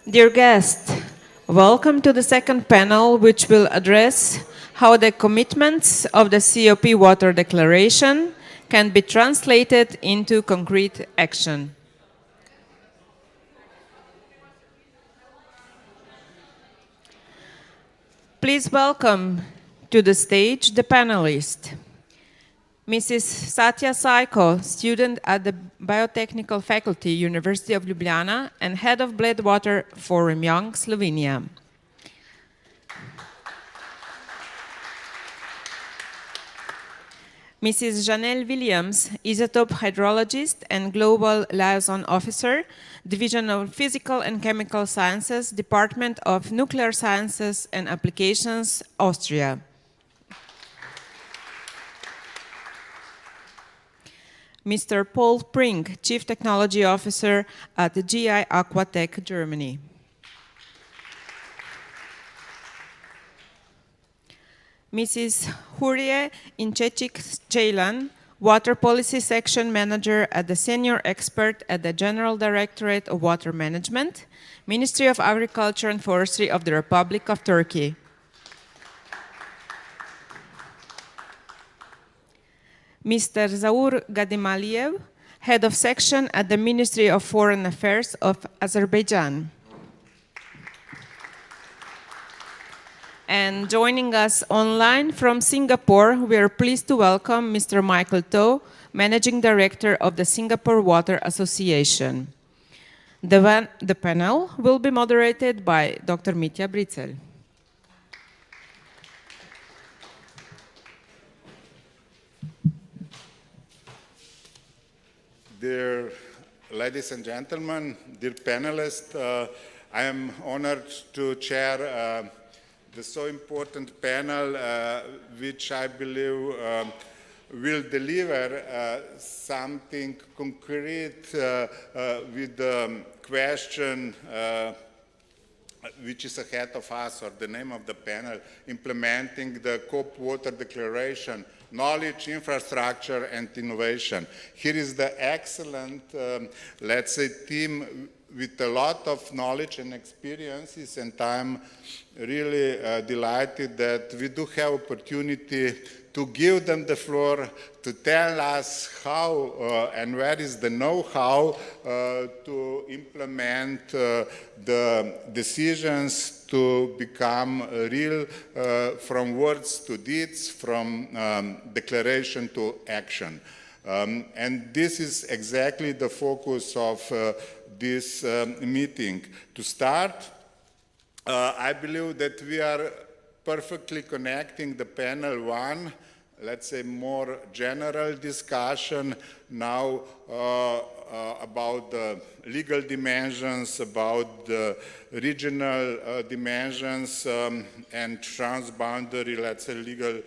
Dear guests, welcome to the second panel, which will address how the commitments of the COP Water Declaration can be translated into concrete action. Please welcome to the stage the panelists. Mrs. Satya Saiko, student at the Biotechnical Faculty, University of Ljubljana, and head of Bled Water Forum Young, Slovenia. Mrs. Janelle Williams, isotope hydrologist and global liaison officer, Division of Physical and Chemical Sciences, Department of Nuclear Sciences and Applications, Austria. Mr. Paul Prink, Chief Technology Officer at the GI Aquatech, Germany. Mrs. Hurje Inčečić-Ceylan, Water Policy Section Manager at the Senior Expert at the General Directorate of Water Management, Ministry of Agriculture and Forestry of the Republic of Turkey. Mr. Zaur Gadimaliyev, Head of Section at the Ministry of Foreign Affairs of Azerbaijan. And joining us online from Singapore, we are pleased to welcome Mr. Michael To, Managing Director of the Singapore Water Association. The panel will be moderated by Dr. Mitja Bricelj. Dear ladies and gentlemen, dear panelists, I am honored to chair the so important panel, which I believe will deliver something concrete with the question which is ahead of us, or the name of the panel, implementing the COP Water Declaration, knowledge, infrastructure, and innovation. Here is the excellent, let's say, team with a lot of knowledge and experiences, and I'm really delighted that we do have opportunity to give them the floor to tell us how and where is the know-how to implement the decisions to become real, from words to deeds, from declaration to action. And this is exactly the focus of this meeting. To start, I believe that we are perfectly connecting the panel one, let's say more general discussion now about the legal dimensions, about the regional dimensions and transboundary, let's say, legal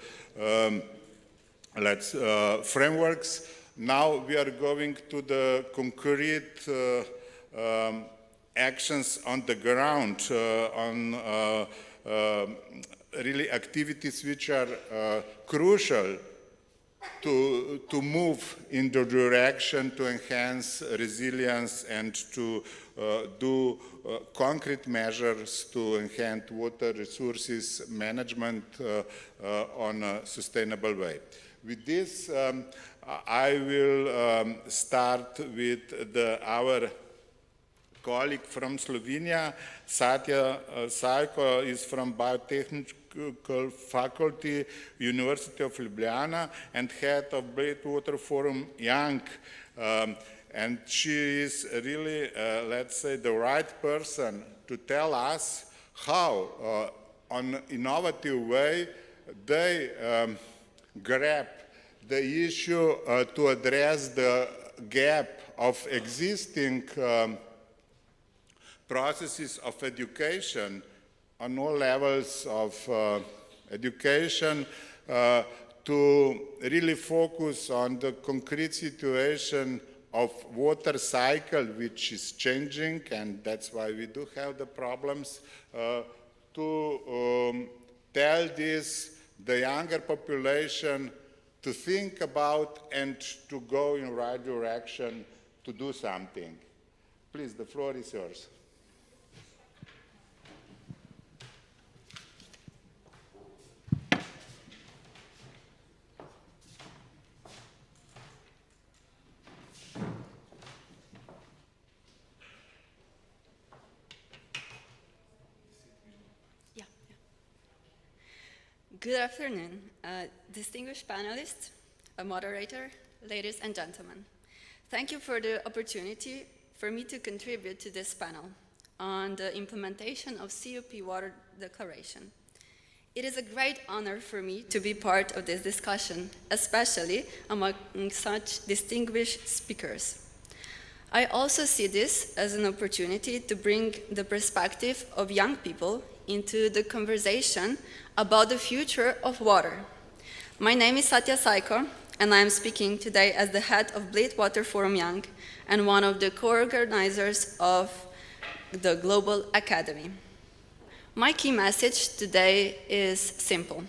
frameworks. Now we are going to the concrete actions on the ground, on really activities which are crucial to move in the direction to enhance resilience and to do concrete measures to enhance water resources management on a sustainable way. With this, I will start with our colleague from Slovenia. Satya Saiko is from Biotechnical Faculty, University of Ljubljana, and head of Bled Water Forum Young. And she is really, let's say, the right person to tell us how, on an innovative way, they grab the issue to address the gap of existing processes of education on all levels of education to really focus on the concrete situation of water cycle, which is changing, and that's why we do have the problems, to tell the younger population to think about and to go in the right direction to do something. Please, the floor is yours. Good afternoon, distinguished panelists, a moderator, ladies and gentlemen. Thank you for the opportunity for me to contribute to this panel on the implementation of COP Water Declaration. It is a great honor for me to be part of this discussion, especially among such distinguished speakers. I also see this as an opportunity to bring the perspective of young people into the conversation about the future of water. My name is Satya Saiko, and I am speaking today as the head of Bled Water Forum Young and one of the co-organizers of the Global Academy. My key message today is simple.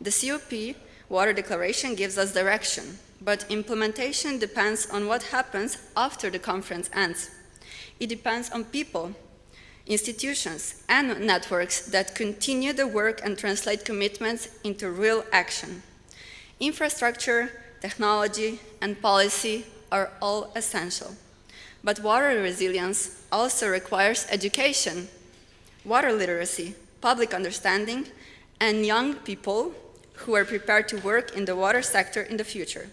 The COP Water Declaration gives us direction, but implementation depends on what happens after the conference ends. It depends on people, institutions, and networks that continue the work and translate commitments into real action. Infrastructure, technology, and policy are all essential. But water resilience also requires education, water literacy, public understanding, and young people who are prepared to work in the water sector in the future.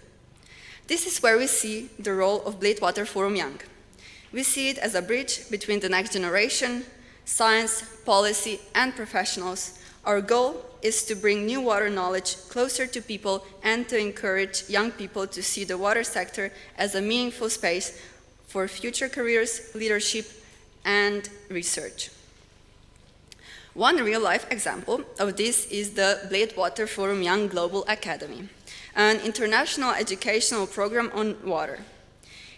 This is where we see the role of Bled Water Forum Young. We see it as a bridge between the next generation, science, policy, and professionals. Our goal is to bring new water knowledge closer to people and to encourage young people to see the water sector as a meaningful space for future careers, leadership, and research. One real-life example of this is the Bled Water Forum Young Global Academy, an international educational program on water.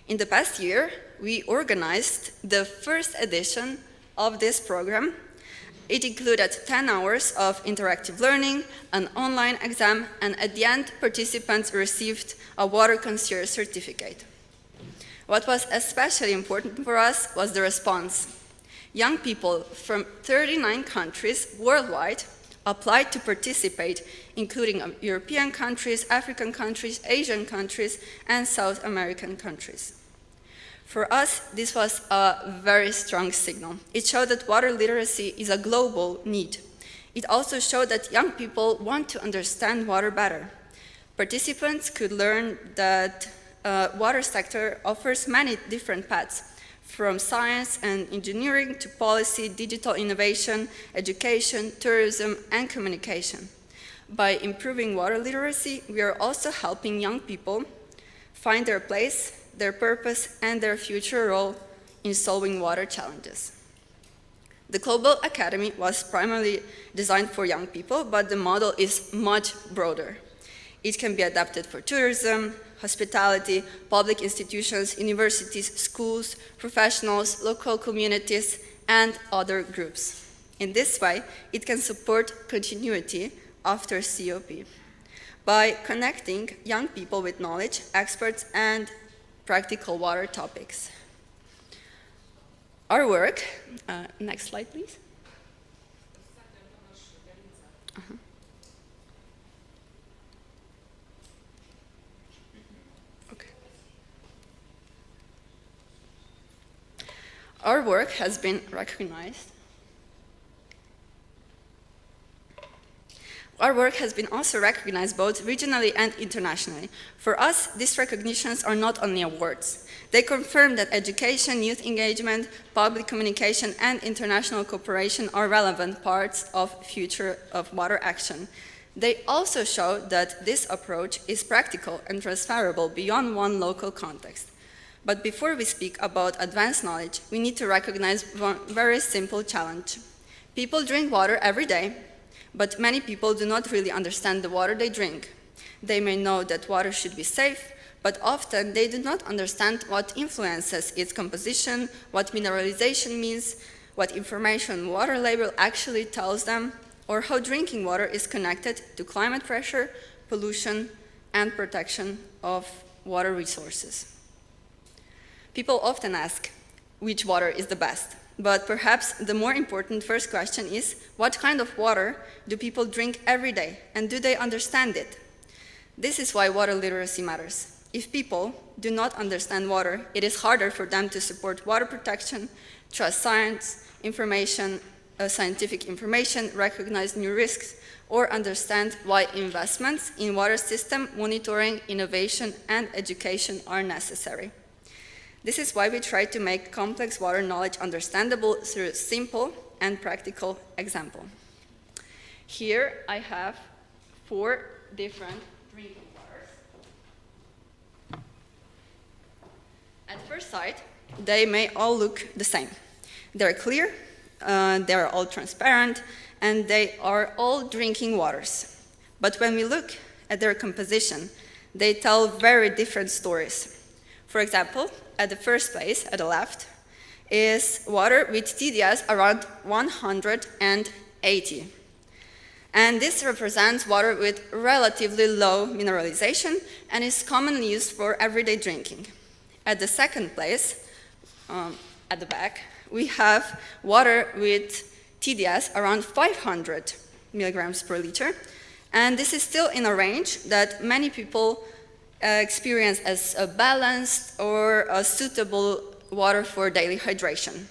In the past year, we organized the first edition of this program. It included 10 hours of interactive learning, an online exam, and at the end, participants received a water concierge certificate. What was especially important for us was the response. Young people from 39 countries worldwide applied to participate, including European countries, African countries, Asian countries, and South American countries. For us, this was a very strong signal. It showed that water literacy is a global need. It also showed that young people want to understand water better. Participants could learn that water sector offers many different paths, from science and engineering to policy, digital innovation, education, tourism, and communication. By improving water literacy, we are also helping young people find their place, their purpose, and their future role in solving water challenges. The Global Academy was primarily designed for young people, but the model is much broader. It can be adapted for tourism, hospitality, public institutions, universities, schools, professionals, local communities, and other groups. In this way, it can support continuity after COP by connecting young people with knowledge, experts, and practical water topics. Our work, next slide please. Okay. Our work has been recognized. Our work has been also recognized both regionally and internationally. For us, these recognitions are not only awards. They confirm that education, youth engagement, public communication, and international cooperation are relevant parts of future of water action. They also show that this approach is practical and transferable beyond one local context. But before we speak about advanced knowledge, we need to recognize one very simple challenge. People drink water every day, but many people do not really understand the water they drink. They may know that water should be safe, but often they do not understand what influences its composition, what mineralization means, what information water label actually tells them, or how drinking water is connected to climate pressure, pollution, and protection of water resources. People often ask which water is the best. But perhaps the more important first question is, what kind of water do people drink every day, and do they understand it? This is why water literacy matters. If people do not understand water, it is harder for them to support water protection, trust science, information, scientific information, recognize new risks, or understand why investments in water system monitoring, innovation, and education are necessary. This is why we try to make complex water knowledge understandable through simple and practical example. Here I have 4 different drinking waters. At first sight, they may all look the same. They're clear, they're all transparent, and they are all drinking waters. But when we look at their composition, they tell very different stories. For example, at the first place, at the left, is water with TDS around 180. And this represents water with relatively low mineralization and is commonly used for everyday drinking. At the second place, at the back, we have water with TDS around 500 milligrams per liter, and this is still in a range that many people experience as a balanced or a suitable water for daily hydration.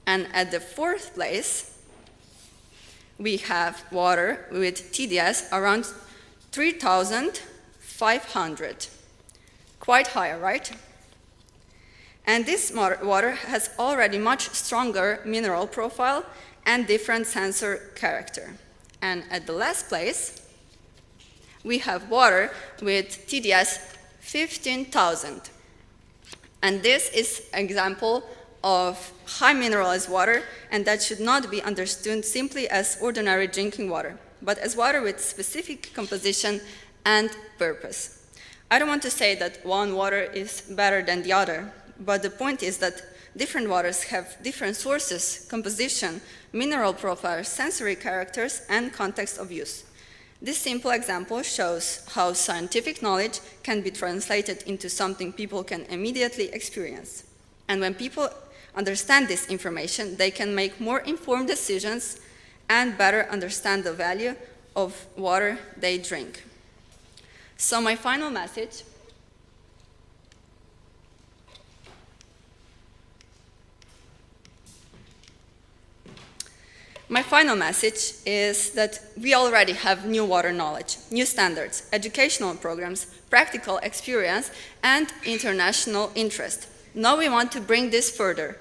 And at the fourth place, we have water with TDS around 3,500. Quite high, right? And this water has already much stronger mineral profile and different sensor character. And at the last place, we have water with TDS 15,000. And this is an example of high mineralized water, and that should not be understood simply as ordinary drinking water, but as water with specific composition and purpose. I don't want to say that one water is better than the other, but the point is that different waters have different sources, composition, mineral profiles, sensory characters, and context of use. This simple example shows how scientific knowledge can be translated into something people can immediately experience. And when people understand this information, they can make more informed decisions and better understand the value of water they drink. So my final message is that we already have new water knowledge, new standards, educational programs, practical experience, and international interest. Now we want to bring this further.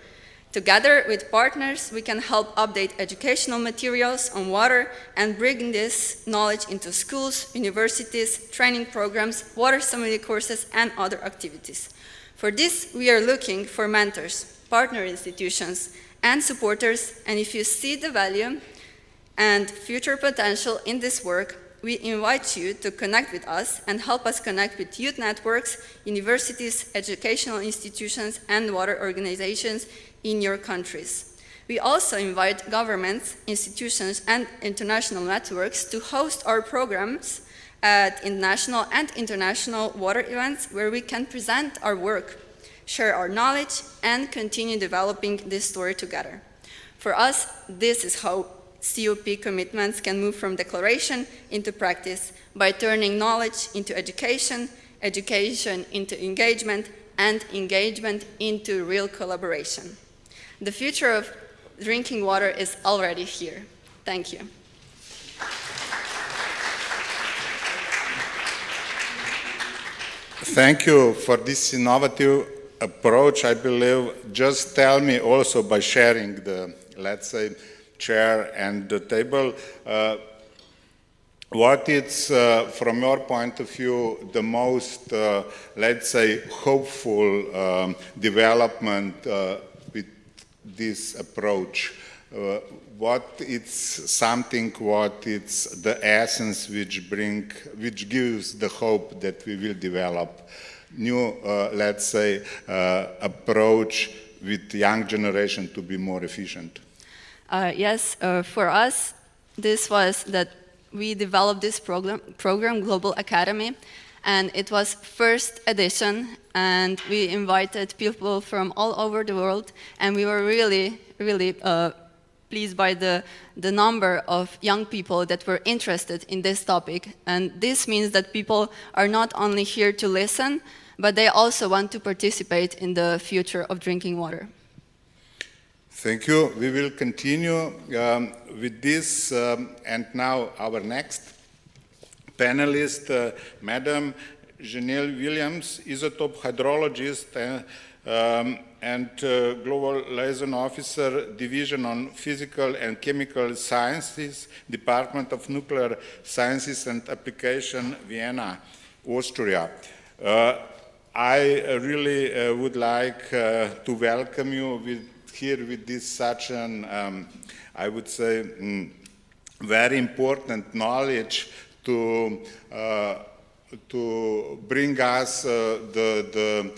Together with partners, we can help update educational materials on water and bring this knowledge into schools, universities, training programs, water sommelier courses, and other activities. For this, we are looking for mentors, partner institutions, and supporters, and if you see the value and future potential in this work, we invite you to connect with us and help us connect with youth networks, universities, educational institutions, and water organizations in your countries. We also invite governments, institutions, and international networks to host our programs at national and international water events where we can present our work, share our knowledge, and continue developing this story together. For us, this is how COP commitments can move from declaration into practice by turning knowledge into education, education into engagement, and engagement into real collaboration. The future of drinking water is already here. Thank you. Thank you for this innovative approach. I believe, just tell me also by sharing the, let's say, chair and the table, what is, from your point of view, the most, let's say, hopeful development with this approach? What is something, what is the essence which gives the hope that we will develop new, let's say, approach with young generation to be more efficient? Yes, for us, this was that we developed this program, Global Academy, and it was first edition, and we invited people from all over the world, and we were really, really pleased by the number of young people that were interested in this topic. And this means that people are not only here to listen, but they also want to participate in the future of drinking water. Thank you. We will continue with this, and now our next panelist, Madam Janelle Williams, isotope hydrologist and Global Liaison Officer, Division on Physical and Chemical Sciences, Department of Nuclear Sciences and Application, Vienna, Austria. I really would like to welcome you here with this such an, I would say, very important knowledge to bring us the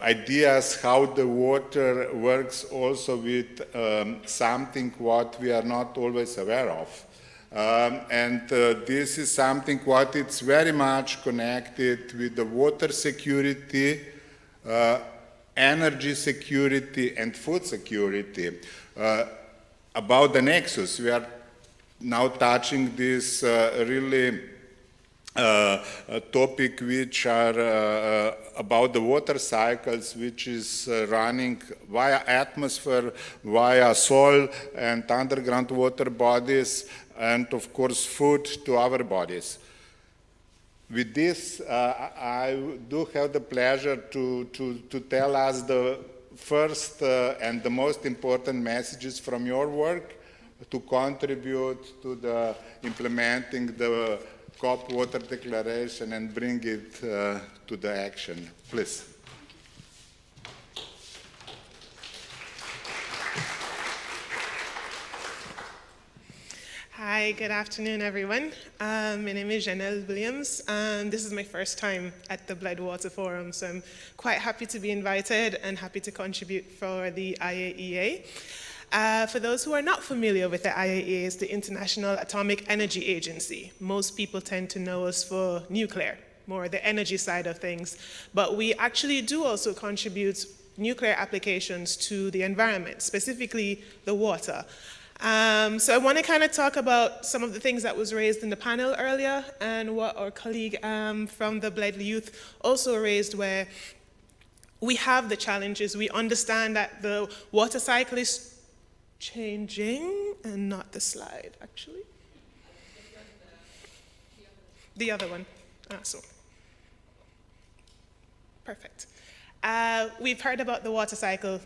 ideas how the water works also with something what we are not always aware of. This is something what it's very much connected with the water security, energy security and food security. About the nexus, we are now touching this really topic which are about the water cycles, which is running via atmosphere, via soil and underground water bodies, and of course food to our bodies. With this, I do have the pleasure to tell us the first and the most important messages from your work to contribute to the implementing the COP Water Declaration and bring it to the action. Please. Hi, good afternoon, everyone. My name is Janelle Williams, and this is my first time at the Bled Water Forum, so I'm quite happy to be invited and happy to contribute for the IAEA. For those who are not familiar with the IAEA, it's the International Atomic Energy Agency. Most people tend to know us for nuclear, more the energy side of things, but we actually do also contribute nuclear applications to the environment, specifically the water. So I want to kind of talk about some of the things that was raised in the panel earlier and what our colleague from the Bled Youth also raised, where we have the challenges. We understand that the water cycle is changing, and not the slide, actually. The other one. So. Perfect. We've heard about the water cycle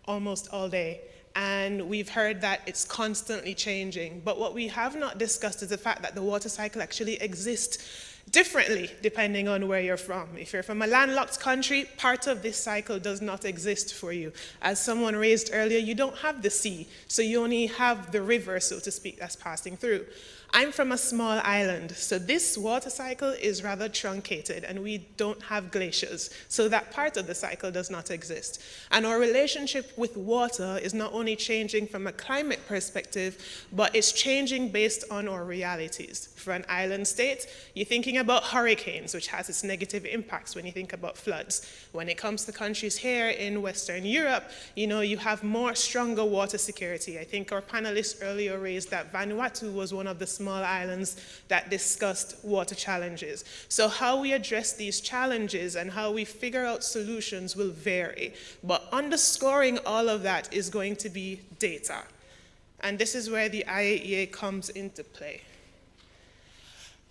almost all day. And we've heard that it's constantly changing. But what we have not discussed is the fact that the water cycle actually exists differently depending on where you're from. If you're from a landlocked country, part of this cycle does not exist for you. As someone raised earlier, you don't have the sea, so you only have the river, so to speak, that's passing through. I'm from a small island, so this water cycle is rather truncated, and we don't have glaciers, so that part of the cycle does not exist. And our relationship with water is not only changing from a climate perspective, but it's changing based on our realities. For an island state, you're thinking about hurricanes, which has its negative impacts when you think about floods. When it comes to countries here in Western Europe, you have more stronger water security. I think our panelists earlier raised that Vanuatu was one of the small islands that discussed water challenges. So how we address these challenges and how we figure out solutions will vary. But underscoring all of that is going to be data. And this is where the IAEA comes into play.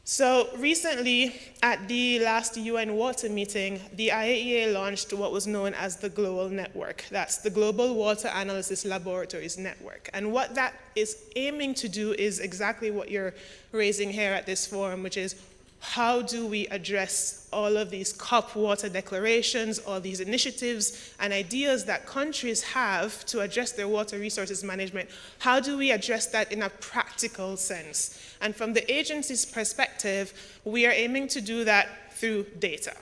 So recently, at the last UN water meeting, the IAEA launched what was known as the Global Network. That's the Global Water Analysis Laboratories Network. And what that is aiming to do is exactly what you're raising here at this forum, which is how do we address all of these COP water declarations, all these initiatives and ideas that countries have to address their water resources management? How do we address that in a practical sense? And from the agency's perspective, we are aiming to do that through data.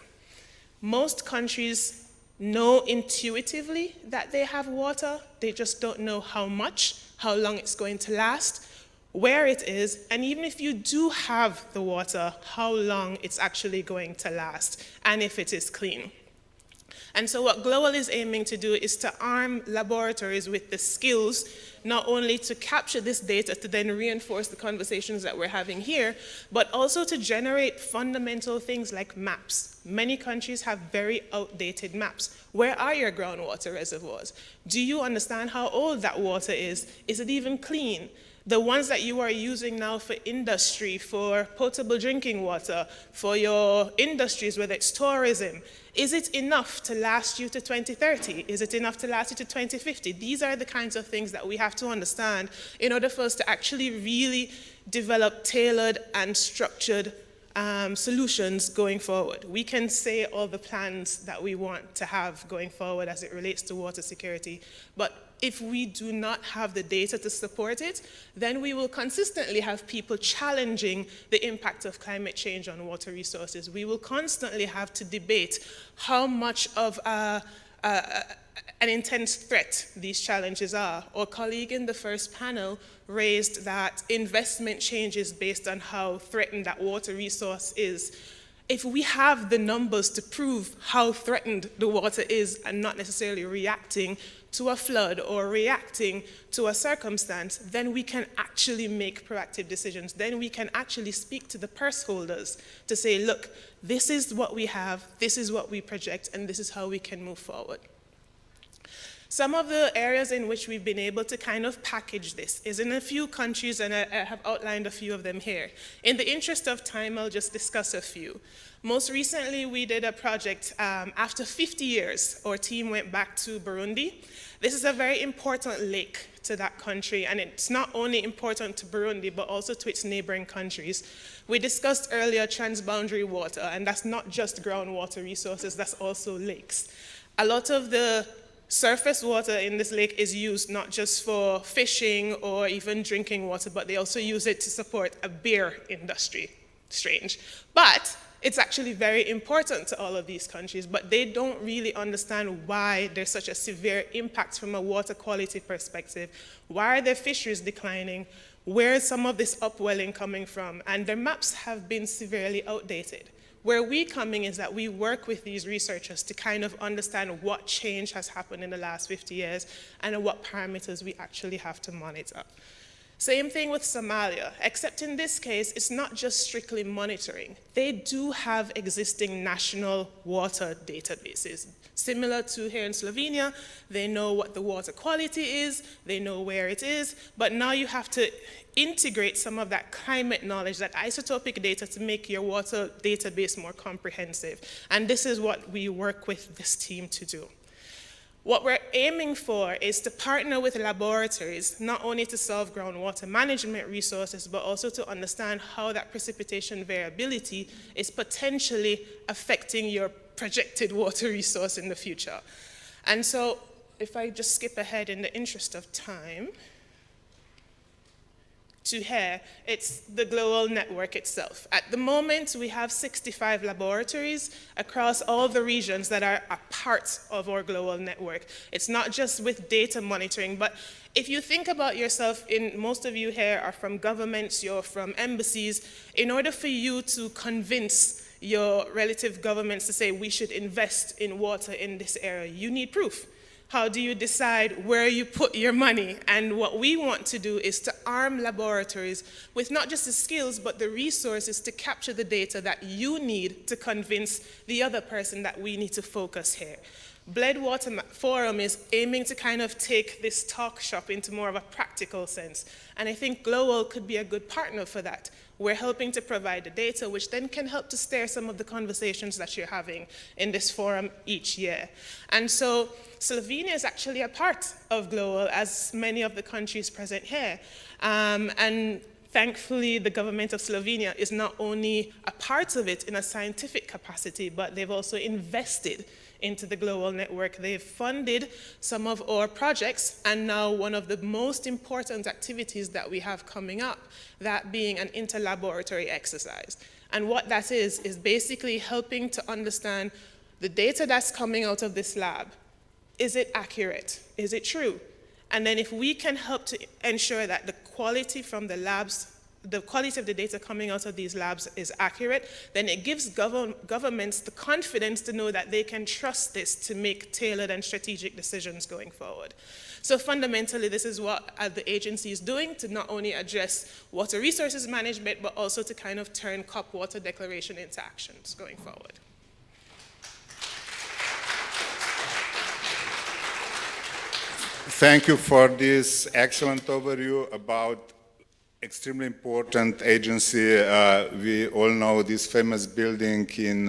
Most countries know intuitively that they have water, they just don't know how much, how long it's going to last, where it is, and even if you do have the water, how long it's actually going to last, and if it is clean. And so what Global is aiming to do is to arm laboratories with the skills not only to capture this data to then reinforce the conversations that we're having here, but also to generate fundamental things like maps. Many countries have very outdated maps. Where are your groundwater reservoirs? Do you understand how old that water is? Is it even clean? The ones that you are using now for industry, for potable drinking water, for your industries, whether it's tourism, is it enough to last you to 2030? Is it enough to last you to 2050? These are the kinds of things that we have to understand in order for us to actually really develop tailored and structured solutions going forward. We can say all the plans that we want to have going forward as it relates to water security, but if we do not have the data to support it, then we will consistently have people challenging the impact of climate change on water resources. We will constantly have to debate how much of an intense threat these challenges are. Our colleague in the first panel raised that investment changes based on how threatened that water resource is. If we have the numbers to prove how threatened the water is and not necessarily reacting to a flood or reacting to a circumstance, then we can actually make proactive decisions. Then we can actually speak to the purse holders to say, look, this is what we have, this is what we project, and this is how we can move forward. Some of the areas in which we've been able to kind of package this is in a few countries, and I have outlined a few of them here. In the interest of time, I'll just discuss a few. Most recently, we did a project after 50 years. Our team went back to Burundi. This is a very important lake to that country, and it's not only important to Burundi, but also to its neighboring countries. We discussed earlier transboundary water, and that's not just groundwater resources, that's also lakes. A lot of the surface water in this lake is used not just for fishing or even drinking water, but they also use it to support a beer industry. Strange. But it's actually very important to all of these countries, but they don't really understand why there's such a severe impact from a water quality perspective. Why are their fisheries declining? Where is some of this upwelling coming from? And their maps have been severely outdated. Where we come in is that we work with these researchers to kind of understand what change has happened in the last 50 years and what parameters we actually have to monitor. Same thing with Somalia, except in this case, it's not just strictly monitoring. They do have existing national water databases. Similar to here in Slovenia, they know what the water quality is, they know where it is, but now you have to integrate some of that climate knowledge, that isotopic data, to make your water database more comprehensive. And this is what we work with this team to do. What we're aiming for is to partner with laboratories, not only to solve groundwater management resources, but also to understand how that precipitation variability is potentially affecting your projected water resource in the future. And so, if I just skip ahead in the interest of time, to here, it's the global network itself. At the moment, we have 65 laboratories across all the regions that are a part of our global network. It's not just with data monitoring, but if you think about yourself, most of you here are from governments, you're from embassies. In order for you to convince your relative governments to say we should invest in water in this area, you need proof. How do you decide where you put your money? And what we want to do is to arm laboratories with not just the skills, but the resources to capture the data that you need to convince the other person that we need to focus here. Bled Water Forum is aiming to kind of take this talk shop into more of a practical sense. And I think Global could be a good partner for that. We're helping to provide the data, which then can help to steer some of the conversations that you're having in this forum each year. And so Slovenia is actually a part of Global, as many of the countries present here. And thankfully, the government of Slovenia is not only a part of it in a scientific capacity, but they've also invested into the global network. They've funded some of our projects, and now one of the most important activities that we have coming up, that being an interlaboratory exercise. And what that is basically helping to understand the data that's coming out of this lab. Is it accurate? Is it true? And then if we can help to ensure that the quality from the labs the quality of the data coming out of these labs is accurate, then it gives governments the confidence to know that they can trust this to make tailored and strategic decisions going forward. So fundamentally, this is what the agency is doing to not only address water resources management, but also to kind of turn COP water declaration into actions going forward. Thank you for this excellent overview about extremely important agency. We all know this famous building in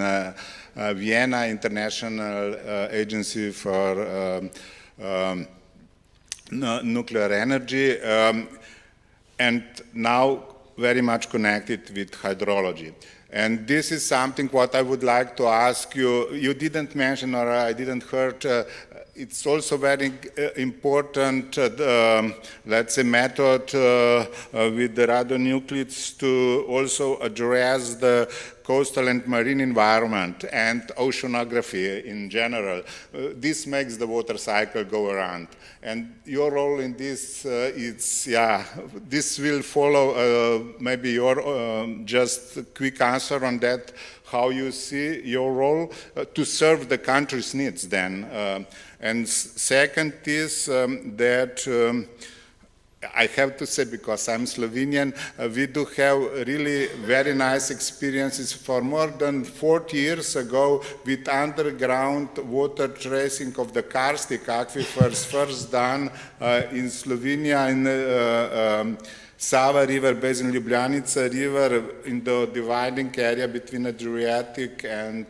Vienna, International Agency for Nuclear Energy, and now very much connected with hydrology. And this is something what I would like to ask you. You didn't mention, or I didn't heard, it's also very important, let's say, method with the radionuclides to also address the coastal and marine environment and oceanography in general. This makes the water cycle go around. And your role in this, this will follow maybe your just quick answer on that, how you see your role to serve the country's needs then. And second is that I have to say, because I'm Slovenian, we do have really very nice experiences for more than 40 years ago with underground water tracing of the karstic aquifers, first done in Slovenia in Zaur River basin, Ljubljanica River, in the dividing area between Adriatic and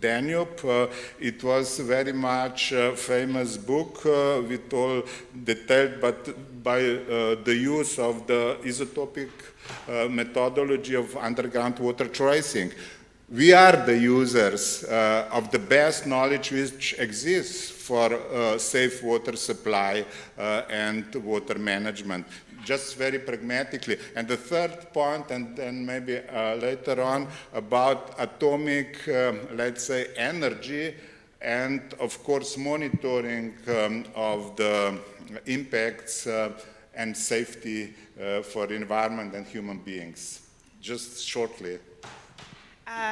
Danube. It was very much a famous book with all detailed, but by the use of the isotopic methodology of underground water tracing. We are the users of the best knowledge which exists for safe water supply and water management. Just very pragmatically. And the third point, and then maybe later on, about atomic, let's say, energy, and of course monitoring of the impacts and safety for the environment and human beings. Just shortly.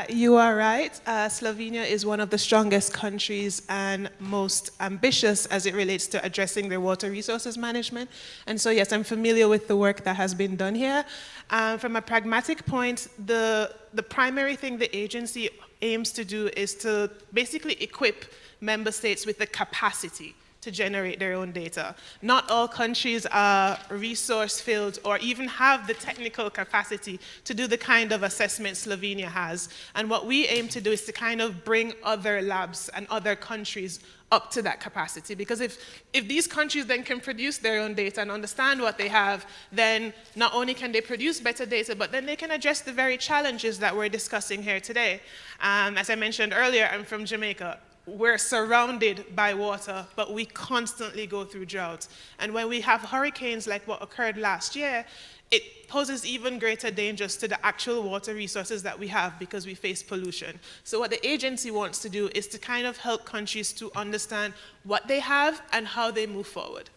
You are right. Slovenia is one of the strongest countries and most ambitious as it relates to addressing their water resources management. And so, yes, I'm familiar with the work that has been done here. From a pragmatic point, the primary thing the agency aims to do is to basically equip member states with the capacity to generate their own data. Not all countries are resource-filled or even have the technical capacity to do the kind of assessment Slovenia has. And what we aim to do is to kind of bring other labs and other countries up to that capacity. Because if these countries then can produce their own data and understand what they have, then not only can they produce better data, but then they can address the very challenges that we're discussing here today. As I mentioned earlier, I'm from Jamaica. We're surrounded by water, but we constantly go through drought. And when we have hurricanes like what occurred last year, it poses even greater dangers to the actual water resources that we have because we face pollution. So what the agency wants to do is to kind of help countries to understand what they have and how they move forward.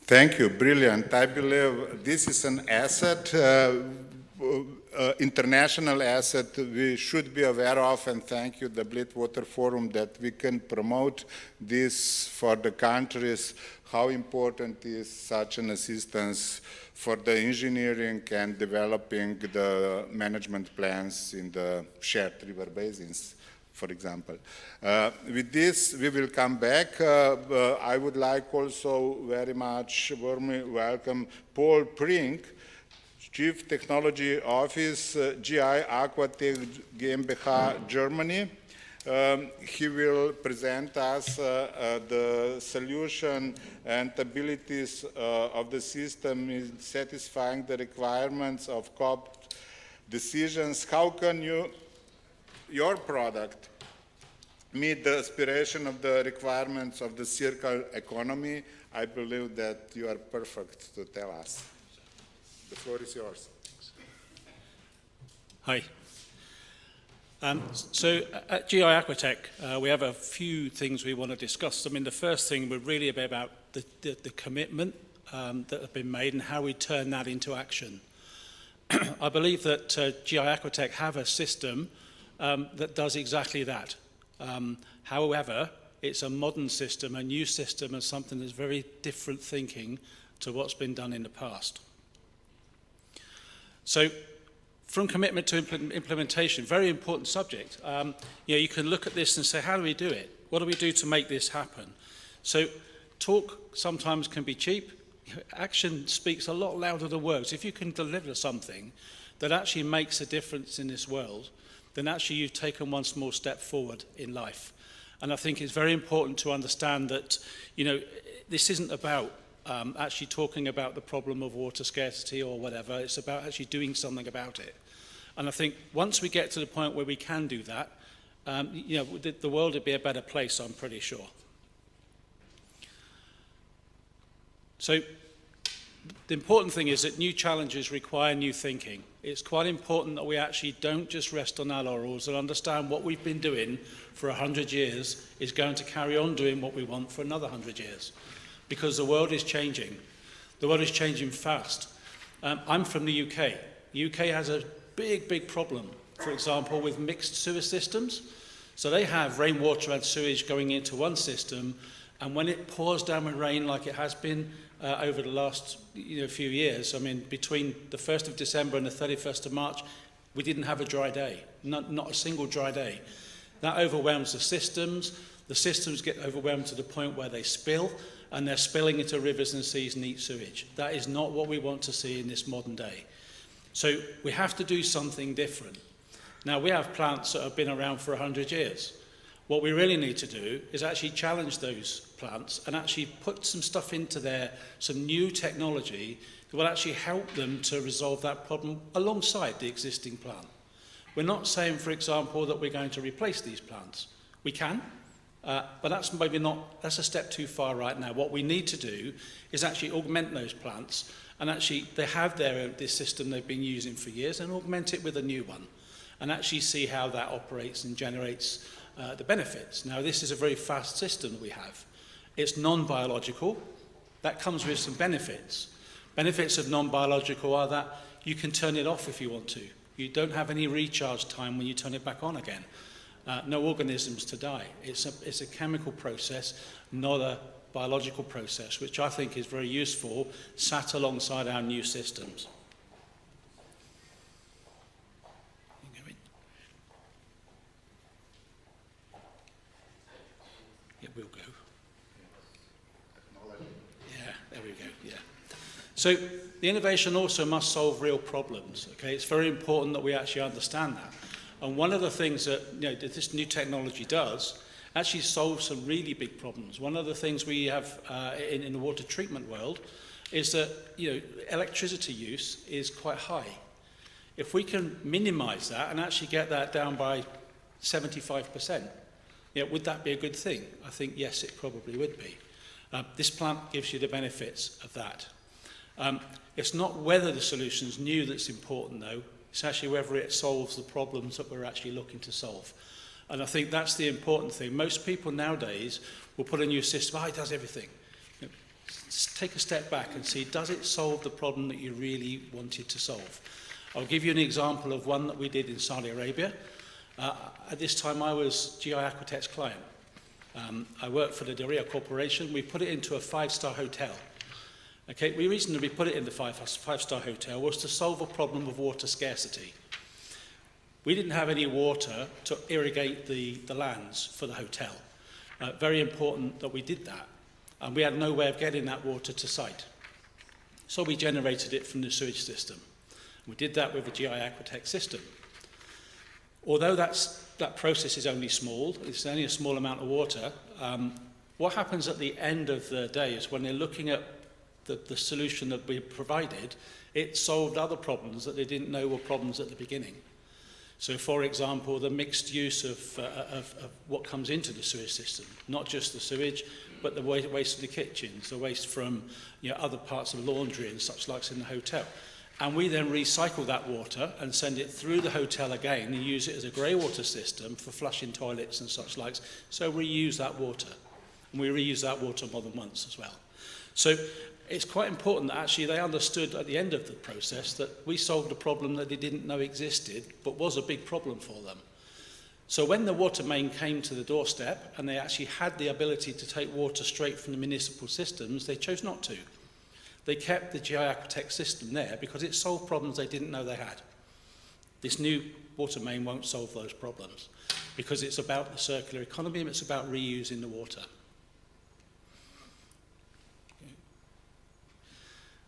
Thank you, brilliant. I believe this is an asset, international asset we should be aware of, and thank you, the Bled Water Forum, that we can promote this for the countries, how important is such an assistance for the engineering and developing the management plans in the shared river basins, for example. With this, we will come back. I would like also very much warmly welcome Paul Prink, Chief Technology Office, GI Aquatech GmbH, Germany. He will present us the solution and abilities of the system in satisfying the requirements of COP decisions. How can your product meet the aspiration of the requirements of the circular economy? I believe that you are perfect to tell us. The floor is yours. Hi. So at GI Aquatech, we have a few things we want to discuss. I mean, the first thing would really be about the commitment that have been made and how we turn that into action. I believe that GI Aquatech have a system that does exactly that. However, it's a modern system, a new system, and something that's very different thinking to what's been done in the past. So, from commitment to implementation, very important subject. You can look at this and say, how do we do it? What do we do to make this happen? So, talk sometimes can be cheap. Action speaks a lot louder than words. If you can deliver something that actually makes a difference in this world, then actually you've taken one small step forward in life. And I think it's very important to understand that, this isn't about actually talking about the problem of water scarcity or whatever. It's about actually doing something about it. And I think once we get to the point where we can do that, the world would be a better place, I'm pretty sure. So the important thing is that new challenges require new thinking. It's quite important that we actually don't just rest on our laurels and understand what we've been doing for 100 years is going to carry on doing what we want for another 100 years. Because the world is changing. The world is changing fast. I'm from the UK. The UK has a big problem, for example, with mixed sewer systems. So they have rainwater and sewage going into one system, and when it pours down with rain like it has been over the last few years, I mean, between the 1st of December and the 31st of March, we didn't have a dry day, not a single dry day. That overwhelms the systems. The systems get overwhelmed to the point where they spill, and they're spilling into rivers and seas and eat sewage. That is not what we want to see in this modern day. So we have to do something different. Now, we have plants that have been around for 100 years. What we really need to do is actually challenge those plants and actually put some stuff into there, some new technology that will actually help them to resolve that problem alongside the existing plant. We're not saying, for example, that we're going to replace these plants. We can, but that's maybe not, that's a step too far right now. What we need to do is actually augment those plants, and actually they have this system they've been using for years, and augment it with a new one, and actually see how that operates and generates the benefits. Now, this is a very fast system that we have. It's non-biological. That comes with some benefits. Benefits of non-biological are that you can turn it off if you want to. You don't have any recharge time when you turn it back on again. No organisms to die. It's a chemical process, not a biological process, which I think is very useful, sat alongside our new systems. It will go. Yeah, there we go, yeah. So the innovation also must solve real problems, okay? It's very important that we actually understand that. And one of the things that, that this new technology does actually solves some really big problems. One of the things we have in the water treatment world is that, electricity use is quite high. If we can minimize that and actually get that down by 75%, would that be a good thing? I think, yes, it probably would be. This plant gives you the benefits of that. It's not whether the solution's new that's important, though. It's actually whether it solves the problems that we're actually looking to solve. And I think that's the important thing. Most people nowadays will put a new system, it does everything. Just take a step back and see, does it solve the problem that you really wanted to solve? I'll give you an example of one that we did in Saudi Arabia. At this time, I was GI Aquatech's client. I worked for the Daria Corporation. We put it into a 5-star hotel. Okay, the reason that we put it in the five-star hotel was to solve a problem of water scarcity. We didn't have any water to irrigate the lands for the hotel. Very important that we did that. And we had no way of getting that water to site. So we generated it from the sewage system. We did that with the GI Aquatech system. Although that process is only small, it's only a small amount of water, what happens at the end of the day is when they're looking at the solution that we provided, it solved other problems that they didn't know were problems at the beginning. So, for example, the mixed use of what comes into the sewage system, not just the sewage, but the waste of the kitchens, the waste from other parts of laundry and such likes in the hotel. And we then recycle that water and send it through the hotel again and use it as a grey water system for flushing toilets and such likes. So we reuse that water. And we reuse that water more than once as well. So it's quite important that actually they understood at the end of the process that we solved a problem that they didn't know existed, but was a big problem for them. So when the water main came to the doorstep and they actually had the ability to take water straight from the municipal systems, they chose not to. They kept the GI Aquatech system there because it solved problems they didn't know they had. This new water main won't solve those problems because it's about the circular economy and it's about reusing the water.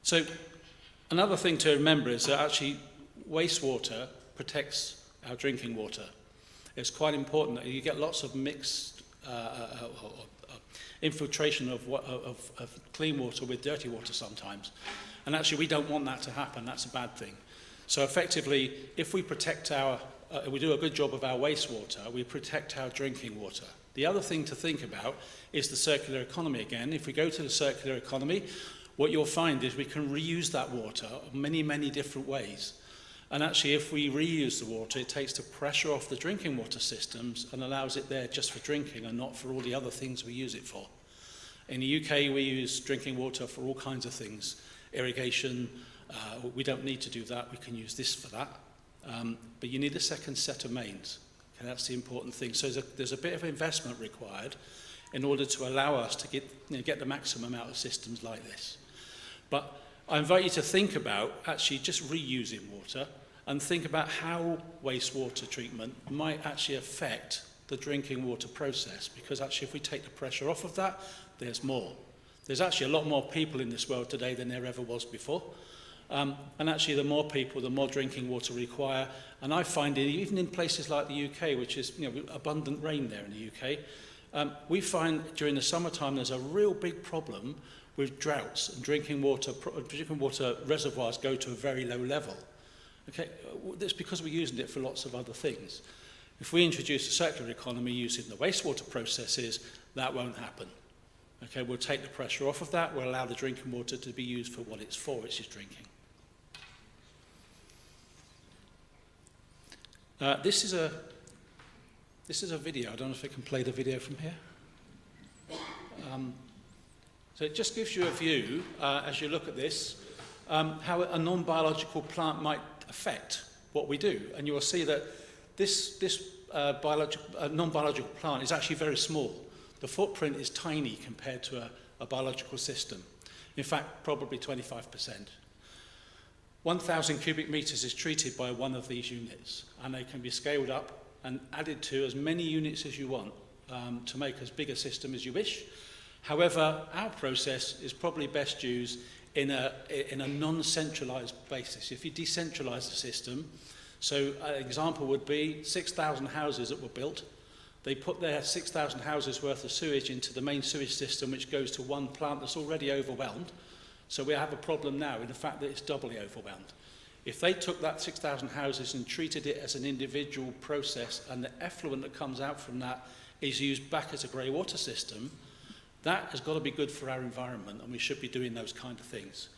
So another thing to remember is that actually wastewater protects our drinking water. It's quite important that you get lots of mixed infiltration of clean water with dirty water sometimes. And actually we don't want that to happen, that's a bad thing. So effectively, if we protect we do a good job of our wastewater, we protect our drinking water. The other thing to think about is the circular economy again. If we go to the circular economy, what you'll find is we can reuse that water in many, many different ways. And actually, if we reuse the water, it takes the pressure off the drinking water systems and allows it there just for drinking and not for all the other things we use it for. In the UK, we use drinking water for all kinds of things. Irrigation, we don't need to do that. We can use this for that. But you need a second set of mains. Okay, that's the important thing. So there's a bit of investment required in order to allow us to get the maximum out of systems like this. But I invite you to think about actually just reusing water and think about how wastewater treatment might actually affect the drinking water process, because actually if we take the pressure off of that, there's more. There's actually a lot more people in this world today than there ever was before. And actually the more people, the more drinking water we require. And I find it, even in places like the UK, which is abundant rain there in the UK, we find during the summertime there's a real big problem with droughts and drinking water reservoirs go to a very low level. Okay, that's because we're using it for lots of other things. If we introduce a circular economy using the wastewater processes, that won't happen. Okay, we'll take the pressure off of that, we'll allow the drinking water to be used for what it's for, which is drinking. This is a video. I don't know if I can play the video from here. So it just gives you a view, as you look at this, how a non-biological plant might affect what we do. And you will see that this non-biological plant is actually very small. The footprint is tiny compared to a biological system. In fact, probably 25%. 1,000 cubic meters is treated by one of these units, and they can be scaled up and added to as many units as you want to make as big a system as you wish. However, our process is probably best used in a non-centralized basis. If you decentralize the system, so an example would be 6,000 houses that were built. They put their 6,000 houses worth of sewage into the main sewage system, which goes to one plant that's already overwhelmed. So we have a problem now in the fact that it's doubly overwhelmed. If they took that 6,000 houses and treated it as an individual process, and the effluent that comes out from that is used back as a grey water system, that has got to be good for our environment, and we should be doing those kind of things.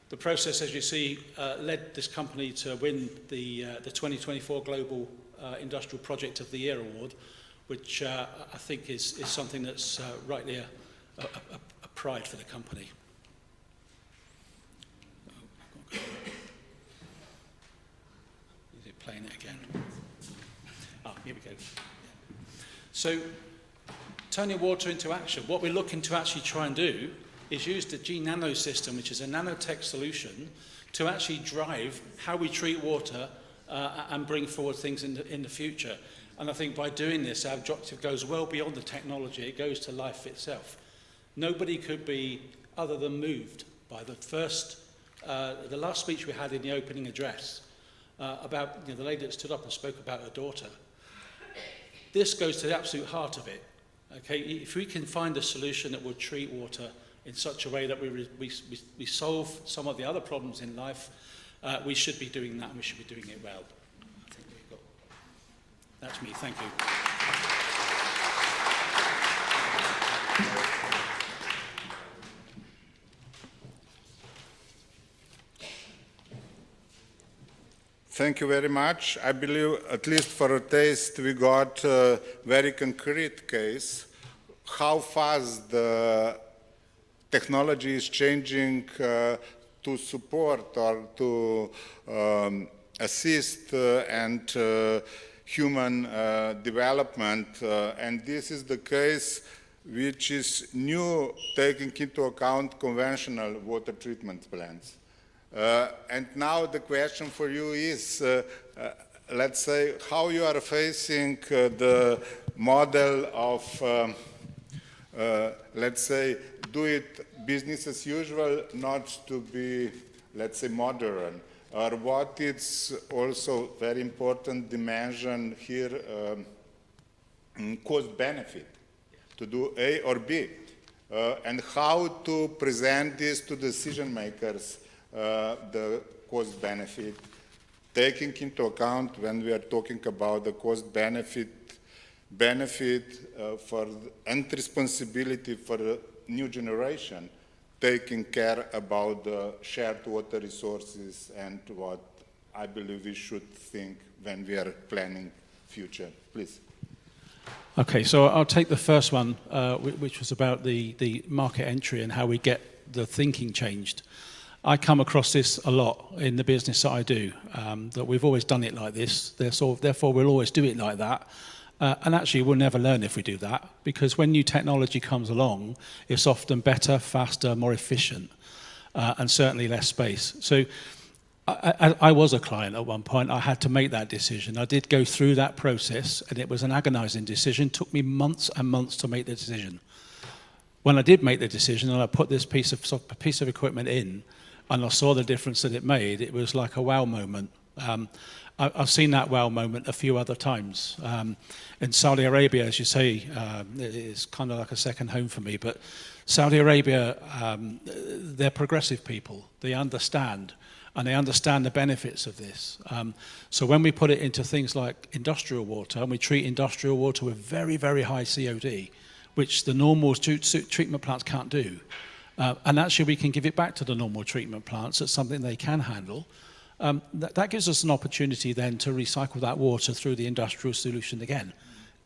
The process, as you see, led this company to win the 2024 Global Industrial Project of the Year award, which I think is something that's rightly a pride for the company. Is it playing it again? Here we go. So, turning water into action. What we're looking to actually try and do is use the G-Nano system, which is a nanotech solution, to actually drive how we treat water and bring forward things in the future. And I think by doing this, our objective goes well beyond the technology. It goes to life itself. Nobody could be other than moved by the last speech we had in the opening address about the lady that stood up and spoke about her daughter. This goes to the absolute heart of it. Okay, if we can find a solution that will treat water in such a way that we solve some of the other problems in life, we should be doing that, and we should be doing it well. I think we've got... That's me, thank you. Thank you very much. I believe, at least for a taste, we got a very concrete case how fast the technology is changing to support or to assist and human development, and this is the case which is new, taking into account conventional water treatment plants. And now the question for you is, let's say, how you are facing the model of, let's say, do it business as usual, not to be, let's say, modern, or what is also very important dimension here, cost benefit, to do A or B, and how to present this to decision makers, the cost benefit, taking into account when we are talking about the cost benefit for and responsibility for the new generation, taking care about the shared water resources and what I believe we should think when we are planning future. Please. Okay, so I'll take the first one, which was about the market entry and how we get the thinking changed. I come across this a lot in the business that I do, that we've always done it like this, therefore we'll always do it like that. And actually we'll never learn if we do that, because when new technology comes along, it's often better, faster, more efficient, and certainly less space. So I was a client at one point. I had to make that decision. I did go through that process, and it was an agonizing decision. It took me months and months to make the decision. When I did make the decision and I put this piece of equipment in, and I saw the difference that it made, it was like a wow moment. I've seen that wow moment a few other times. In Saudi Arabia, as you say, it's kind of like a second home for me, but Saudi Arabia, they're progressive people. They understand, and they understand the benefits of this. So when we put it into things like industrial water, and we treat industrial water with very, very high COD, which the normal treatment plants can't do, and actually we can give it back to the normal treatment plants. It's something they can handle. That gives us an opportunity then to recycle that water through the industrial solution again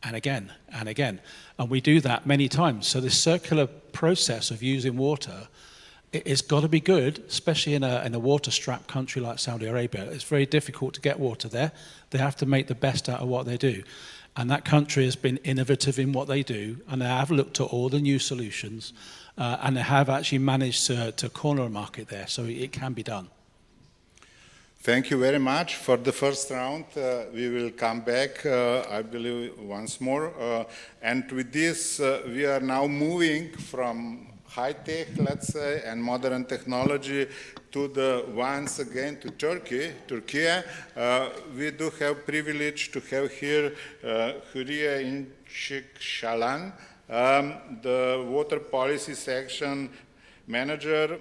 and again and again. And we do that many times. So this circular process of using water, it's got to be good, especially in a water-strapped country like Saudi Arabia. It's very difficult to get water there. They have to make the best out of what they do. And that country has been innovative in what they do, and they have looked at all the new solutions, and they have actually managed to corner a market there. So it can be done. Thank you very much. For the first round, we will come back, I believe, once more. And with this, we are now moving from high-tech, let's say, and modern technology to once again to Turkey. We do have privilege to have here Huriye İnçikşalan, the Water Policy Section Manager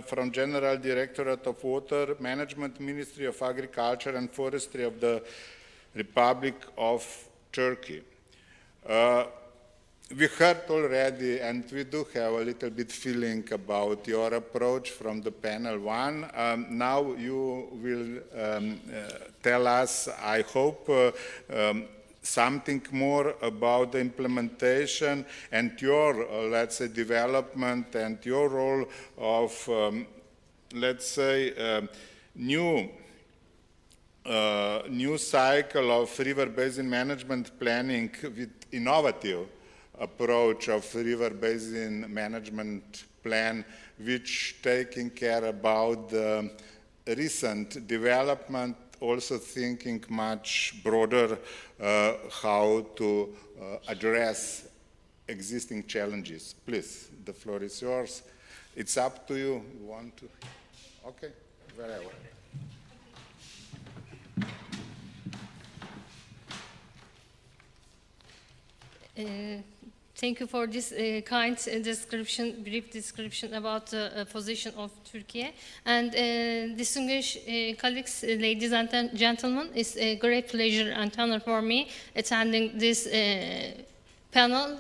from General Directorate of Water Management, Ministry of Agriculture and Forestry of the Republic of Turkey. We heard already, and we do have a little bit feeling about your approach from the panel one. Now you will tell us, I hope, something more about the implementation and your, let's say, development and your role of, let's say, new cycle of river basin management planning with innovative approach of river basin management plan, which taking care about the recent development, also thinking much broader how to address existing challenges. Please, the floor is yours. It's up to you. You want to? Okay, very well. Thank you for this kind description, brief description about the position of Turkey. And distinguished colleagues, ladies and gentlemen, it's a great pleasure and honor for me attending this panel.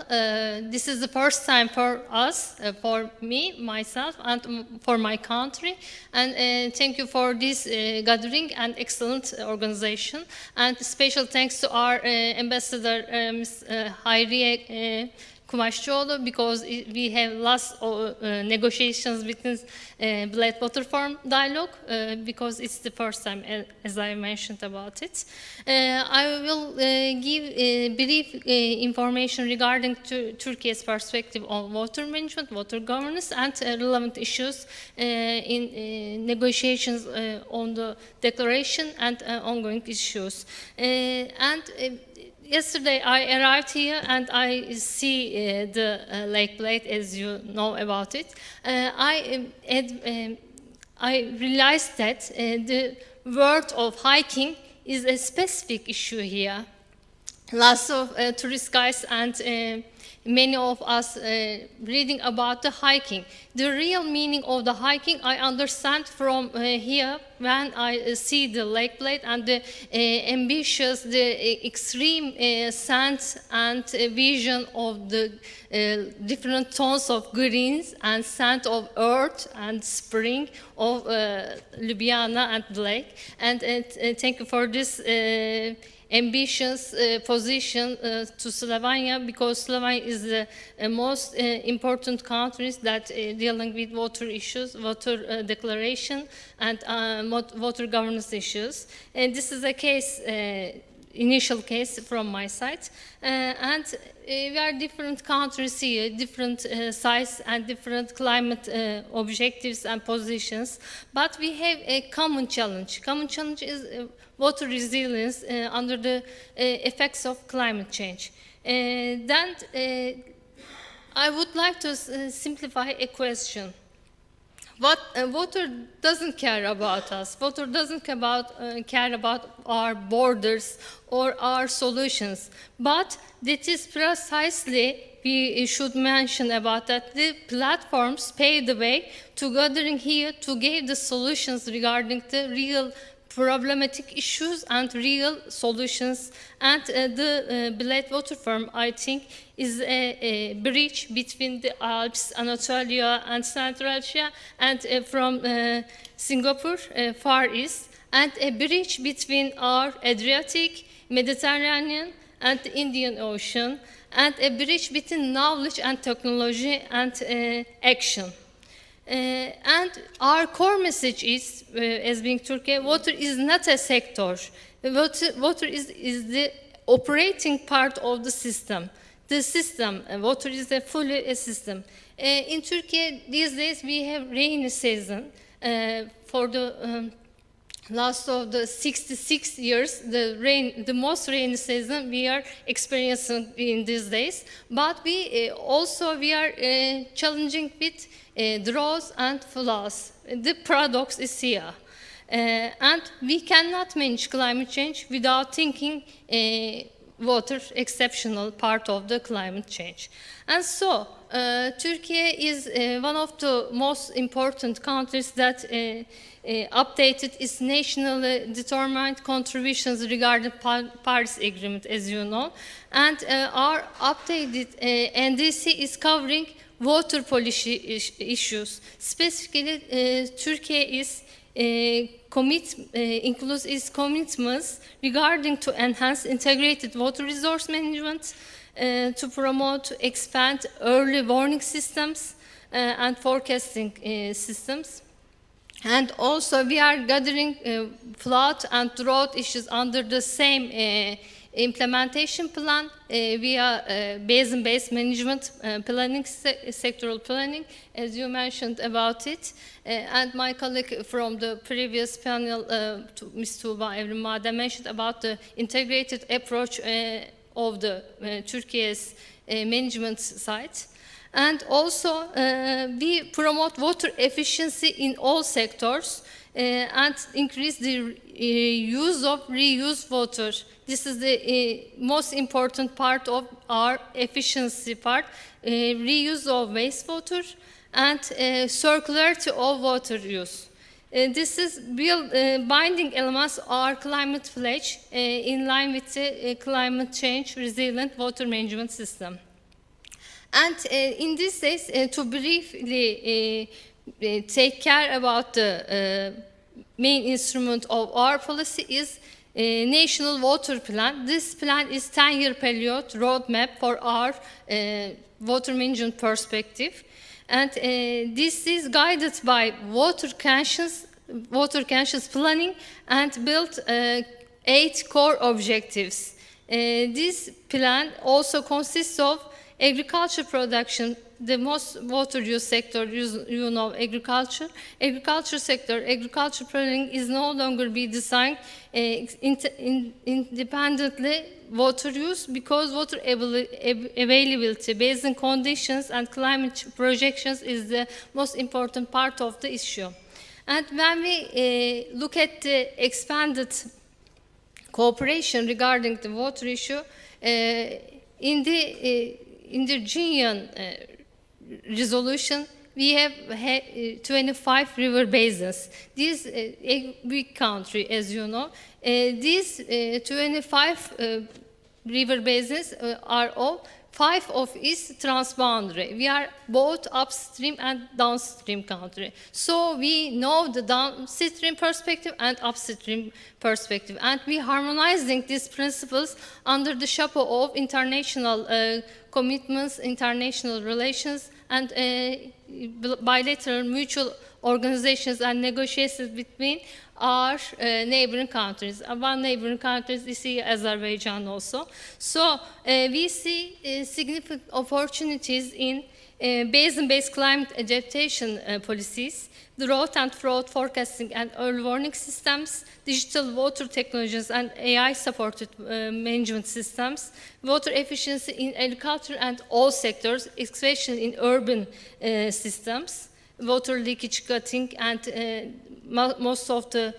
This is the first time for us, for me, myself, and for my country. And thank you for this gathering and excellent organization. And special thanks to our ambassador, Ms. Hayriye, Kumaşçıoğlu, because we have lots of negotiations between Bled Water Forum dialogue, because it's the first time, as I mentioned about it. I will give brief information regarding Turkey's perspective on water management, water governance, and relevant issues in negotiations on the declaration and ongoing issues. Yesterday I arrived here and I see the Lake Bled, as you know about it. I realized that the word of hiking is a specific issue here. Lots of tourist guides and many of us reading about the hiking. The real meaning of the hiking I understand from here when I see the Lake Bled and the ambitious, the extreme sense and vision of the different tones of greens and scent of earth and spring of Ljubljana and the lake. And thank you for this ambitious position to Slovenia, because Slovenia is the most important countries that dealing with water issues, water declaration, and water governance issues. And this is a case, initial case from my side. And we are different countries here, different size and different climate objectives and positions, but we have a common challenge. Common challenge is water resilience under the effects of climate change. Then I would like to simplify a question. Water doesn't care about us. Water doesn't care about our borders or our solutions. But that is precisely, we should mention about that, the platforms pave the way to gathering here to give the solutions regarding the real problematic issues and real solutions. And the Bled Water Forum, I think, is a bridge between the Alps, Anatolia, and Central Asia, and from Singapore, Far East, and a bridge between our Adriatic, Mediterranean, and the Indian Ocean, and a bridge between knowledge and technology and action. And our core message is, as being Turkey, water is not a sector. Water is the operating part of the system. The system, water is fully a system. In Turkey, these days, we have rainy season. For the last of the 66 years, the most rainy season we are experiencing in these days. But we are challenging with droughts and floods. The paradox is here. And we cannot manage climate change without thinking water exceptional part of the climate change. And so, Turkey is one of the most important countries that updated its nationally determined contributions regarding Paris Agreement, as you know. And our updated NDC is covering water policy issues. Specifically, Turkey is includes its commitments regarding to enhance integrated water resource management, to promote, to expand early warning systems and forecasting systems. And also we are gathering flood and drought issues under the same implementation plan via basin-based management planning, sectoral planning, as you mentioned about it. And my colleague from the previous panel, Ms. Tuğba Evrimade, mentioned about the integrated approach of the Turkey's management side. And also, we promote water efficiency in all sectors and increase the use of reused water. This is the most important part of our efficiency part, reuse of wastewater and circularity of water use. This is binding elements of our climate pledge in line with the climate change resilient water management system. And in this case, to briefly take care about the main instrument of our policy is National Water Plan. This plan is 10-year period roadmap for our water management perspective. And this is guided by water conscious planning and built 8 core objectives. This plan also consists of agriculture production, the most water use sector, you know, agriculture. Agriculture sector, agriculture planning is no longer be designed independently water use because water availability, basin conditions and climate projections is the most important part of the issue. And when we look at the expanded cooperation regarding the water issue, in the Azerbaijan resolution, we have 25 river basins. This a big country, as you know. These 25 river basins are all 5 of is transboundary. We are both upstream and downstream country. So we know the downstream perspective and upstream perspective. And we harmonizing these principles under the chapeau of international commitments, international relations, and bilateral mutual organizations and negotiations between our neighboring countries. One neighboring countries, we see Azerbaijan also. So we see significant opportunities in basin-based climate adaptation policies, drought and fraud forecasting and early warning systems, digital water technologies and AI-supported management systems, water efficiency in agriculture and all sectors, especially in urban systems, water leakage cutting and most of the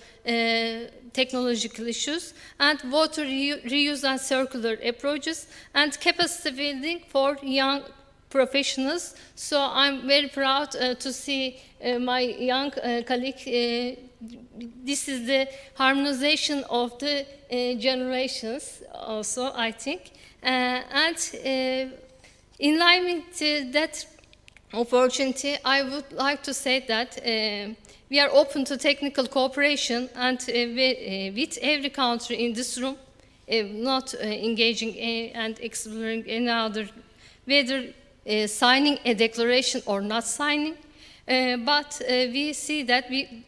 technological issues, and water reuse and circular approaches, and capacity building for young professionals. So I'm very proud to see my young colleague. This is the harmonization of the generations also, I think. And in line with that opportunity, I would like to say that we are open to technical cooperation and with every country in this room, not engaging and exploring any other, whether signing a declaration or not signing, but we see that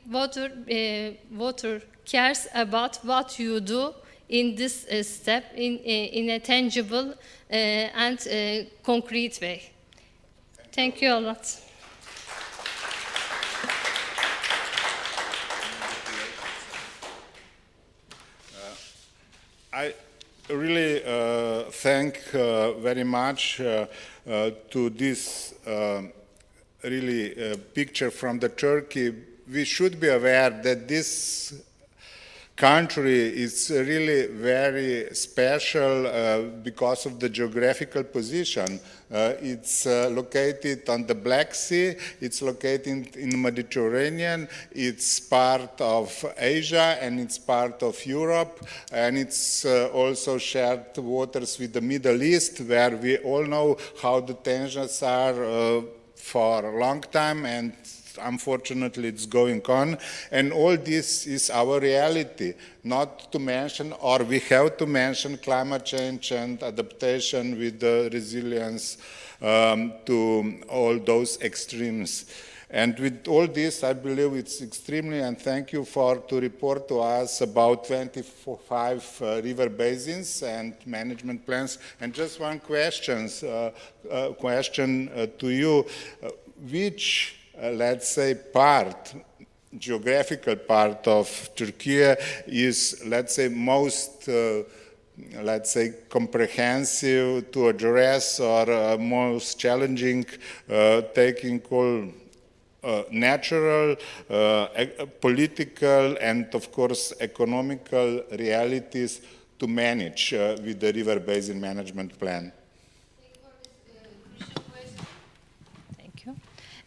water cares about what you do in this step in a tangible and concrete way. Thank you a lot. I really thank very much to this really picture from the Turkey. We should be aware that this country is really very special because of the geographical position. It's located on the Black Sea, it's located in the Mediterranean, it's part of Asia and it's part of Europe, and it's also shared waters with the Middle East, where we all know how the tensions are for a long time, and unfortunately it's going on, and all this is our reality. Not to mention, or we have to mention, climate change and adaptation with the resilience to all those extremes. And with all this, I believe it's extremely, and thank you to report to us about 25 river basins and management plans. And just one question to you. Which let's say geographical part of Turkey is, let's say, most, let's say, comprehensive to address, or most challenging, taking all natural, political, and of course economical realities to manage with the river basin management plan?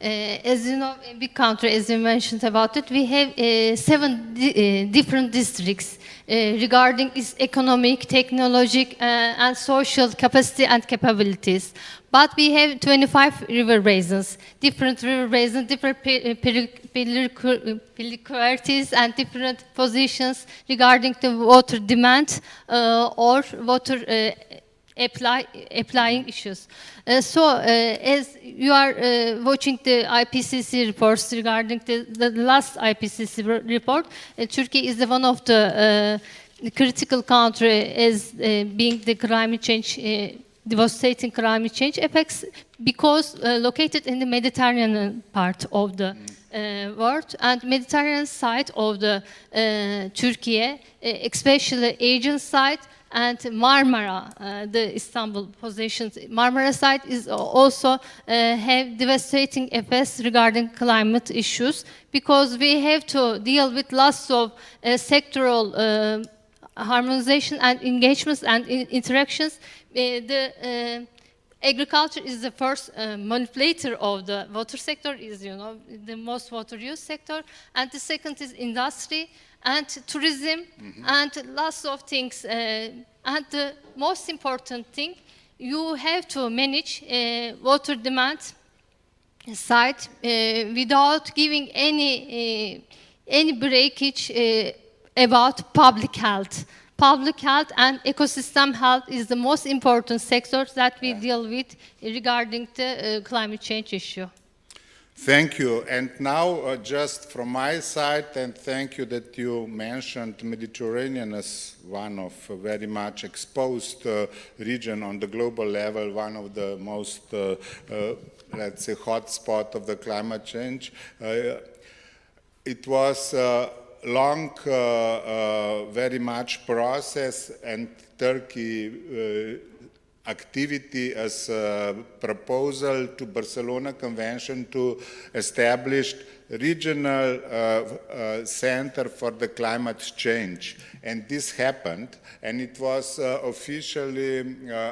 As you know, a big country, as you mentioned about it, we have 7 different districts regarding its economic, technological, and social capacity and capabilities. But we have 25 river basins, different peculiarities and different positions regarding the water demand or water applying issues. As you are watching the IPCC reports regarding the last IPCC report, Turkey is one of the critical country as being the climate change, devastating climate change effects, because located in the Mediterranean part of the world, and Mediterranean side of the Turkey, especially Aegean side, and Marmara, the Istanbul positions. Marmara side is also have devastating effects regarding climate issues, because we have to deal with lots of sectoral harmonization and engagements and interactions. Agriculture is the first manipulator of the water sector, is the most water use sector, and the second is industry and tourism, and lots of things. And the most important thing, you have to manage water demand side without giving any breakage about public health. Public health and ecosystem health is the most important sectors that we deal with regarding the climate change issue. Thank you. And now, just from my side, and thank you that you mentioned Mediterranean as one of very much exposed region on the global level, one of the most, let's say, hot spot of the climate change. It was long, very much process, and Turkey activity as a proposal to Barcelona Convention to establish regional center for the climate change. And this happened, and it was officially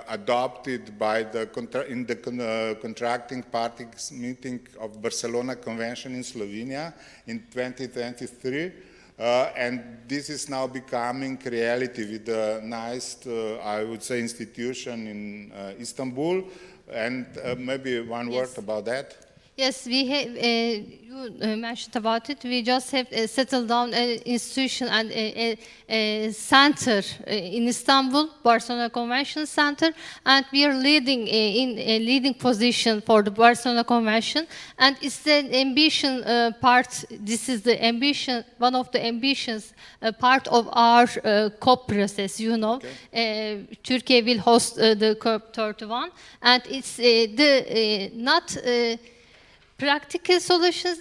adopted by in the contracting parties meeting of Barcelona Convention in Slovenia in 2023. And this is now becoming reality with a nice, I would say, institution in Istanbul. And maybe one word about that. Yes, we have, you mentioned about it, we just have settled down an institution and a center in Istanbul, Barcelona Convention Center, and we are leading in a leading position for the Barcelona Convention, and it's the ambition part, this is the ambition, one of the ambitions part of our COP process, Turkey will host the COP 31, and it's not practical solutions,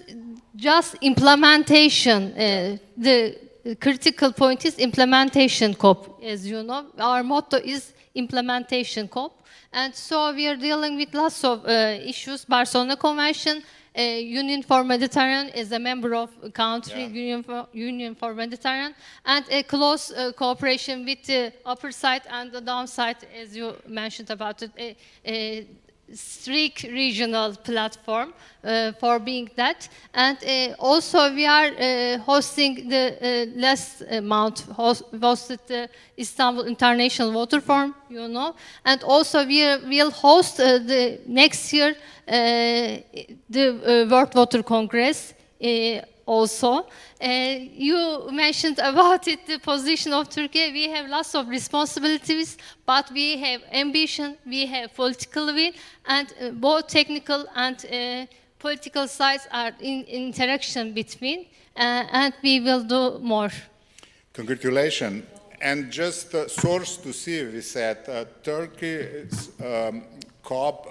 just implementation. The critical point is implementation COP. As you know, our motto is implementation COP. And so we are dealing with lots of issues. Barcelona Convention, Union for Mediterranean is a member of country, Union for Mediterranean, and a close cooperation with the upper side and the downside, as you mentioned about it, a strict regional platform for being that. And also we are hosting the last month, hosted the Istanbul International Water Forum, and also we will host the next year the World Water Congress also. You mentioned about it, the position of Turkey. We have lots of responsibilities, but we have ambition, we have political will, and both technical and political sides are in interaction between, and we will do more. Congratulations. And just source to see, we said, Turkey's COP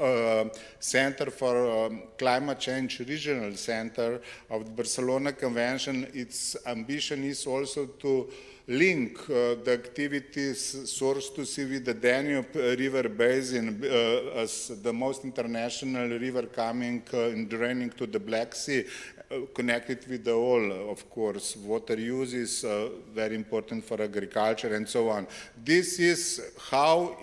Center for Climate Change Regional Center of the Barcelona Convention, its ambition is also to link the activities source to see with the Danube River Basin as the most international river coming and draining to the Black Sea, connected with the whole, of course. Water use is very important for agriculture and so on. This is how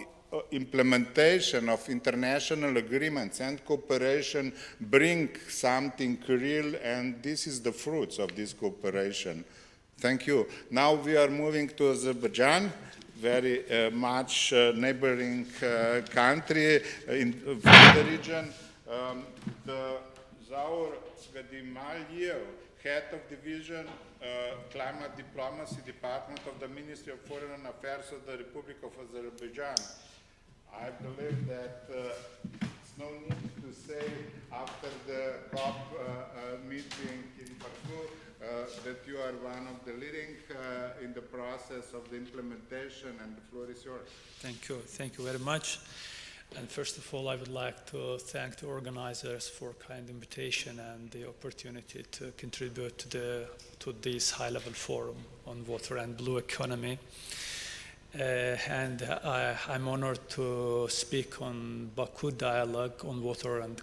implementation of international agreements and cooperation bring something real, and this is the fruits of this cooperation. Thank you. Now we are moving to Azerbaijan, very much neighboring country in the region. The Zaur Gadimaliyev, head of division Climate Diplomacy Department of the Ministry of Foreign Affairs of the Republic of Azerbaijan. I believe that it's no need to say after the COP meeting in Baku that you are one of the leading in the process of the implementation, and the floor is yours. Thank you very much. And first of all, I would like to thank the organizers for kind invitation and the opportunity to contribute to this high-level forum on water and blue economy. I'm honored to speak on Baku dialogue on water and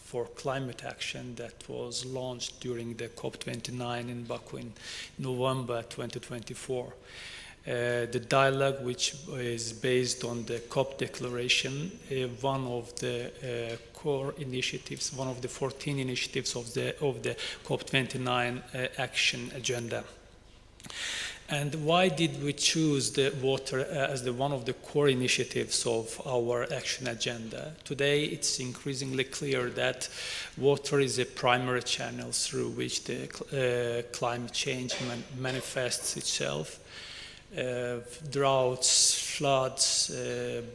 for climate action that was launched during the COP29 in Baku in November 2024. The dialogue, which is based on the COP declaration, one of the core initiatives, one of the 14 initiatives of the COP29 action agenda. And why did we choose the water as one of the core initiatives of our action agenda? Today, it's increasingly clear that water is a primary channel through which the climate change manifests itself. Droughts, floods,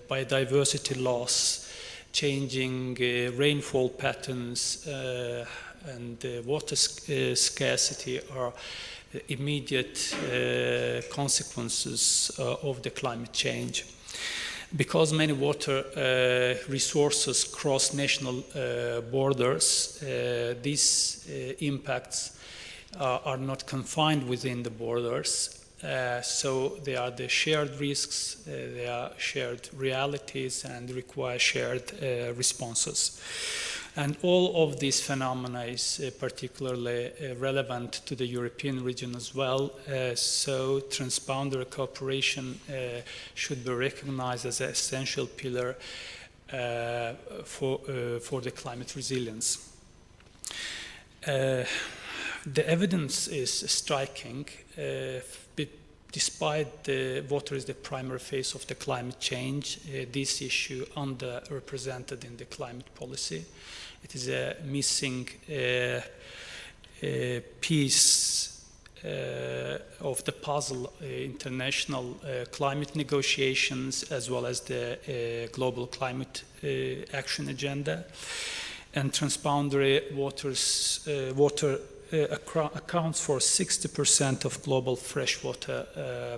biodiversity loss, changing rainfall patterns, and water scarcity are immediate consequences of the climate change. Because many water resources cross national borders, these impacts are not confined within the borders. So they are the shared risks, they are shared realities, and require shared responses. And all of these phenomena is particularly relevant to the European region as well. So transboundary cooperation should be recognized as an essential pillar for the climate resilience. The evidence is striking. Despite the water is the primary face of the climate change, this issue underrepresented in the climate policy. It is a missing piece of the puzzle, international climate negotiations, as well as the global climate action agenda. And transboundary water accounts for 60% of global freshwater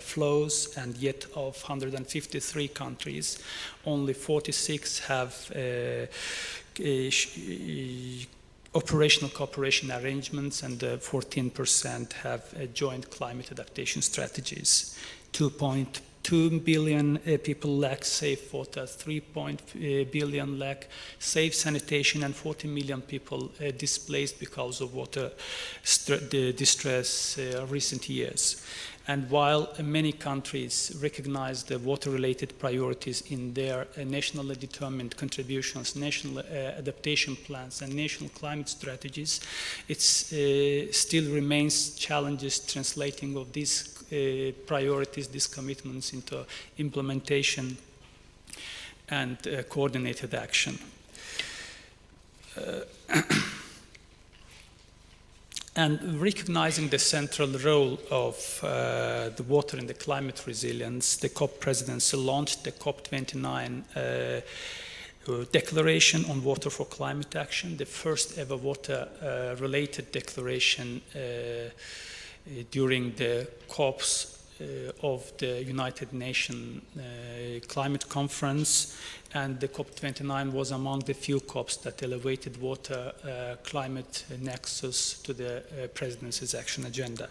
flows, and yet of 153 countries, only 46 have operational cooperation arrangements, and 14% have joint climate adaptation strategies. 2.2 billion people lack safe water, 3 billion lack safe sanitation, and 40 million people displaced because of water distress recent years. And while many countries recognize the water-related priorities in their nationally determined contributions, national adaptation plans, and national climate strategies, it still remains challenges translating of these priorities, these commitments into implementation and coordinated action. And recognizing the central role of the water in the climate resilience, the COP presidency launched the COP29 Declaration on Water for Climate Action, the first ever water-related declaration during the COPs of the United Nations Climate Conference, and the COP29 was among the few COPs that elevated water climate nexus to the presidency's action agenda.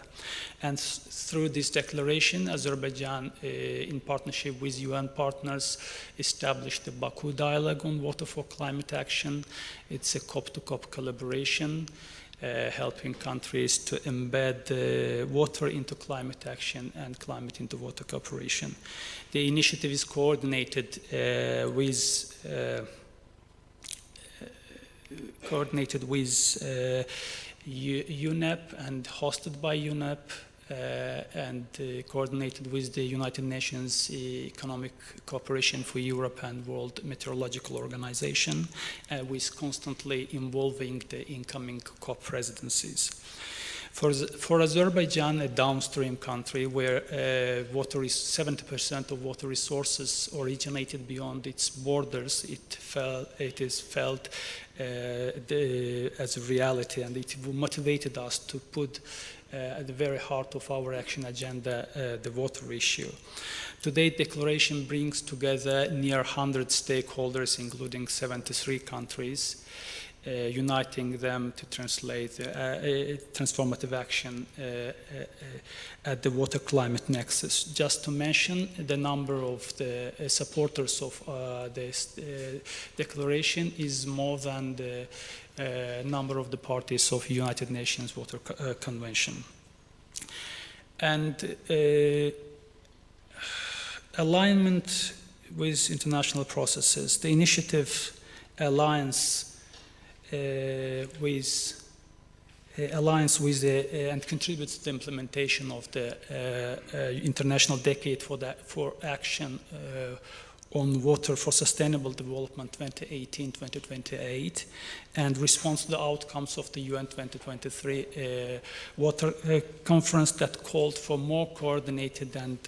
And through this declaration, Azerbaijan, in partnership with UN partners, established the Baku Dialogue on Water for Climate Action. It's a COP-to-COP collaboration. helping countries to embed water into climate action and climate into water cooperation. The initiative is coordinated with UNEP and hosted by UNEP and coordinated with the United Nations Economic Cooperation for Europe and World Meteorological Organization, with constantly involving the incoming COP presidencies. For Azerbaijan, a downstream country where 70% of water resources originated beyond its borders, it is felt as a reality, and it motivated us to put at the very heart of our action agenda the water issue. Today's declaration brings together near 100 stakeholders, including 73 countries, uniting them to translate transformative action at the water climate nexus. Just to mention, the number of the supporters of this declaration is more than the number of the parties of United Nations Water Convention. And alignment with international processes. The initiative aligns and contributes to the implementation of the International Decade for Action on Water for Sustainable Development 2018-2028, and responds to the outcomes of the UN 2023 Water Conference that called for more coordinated and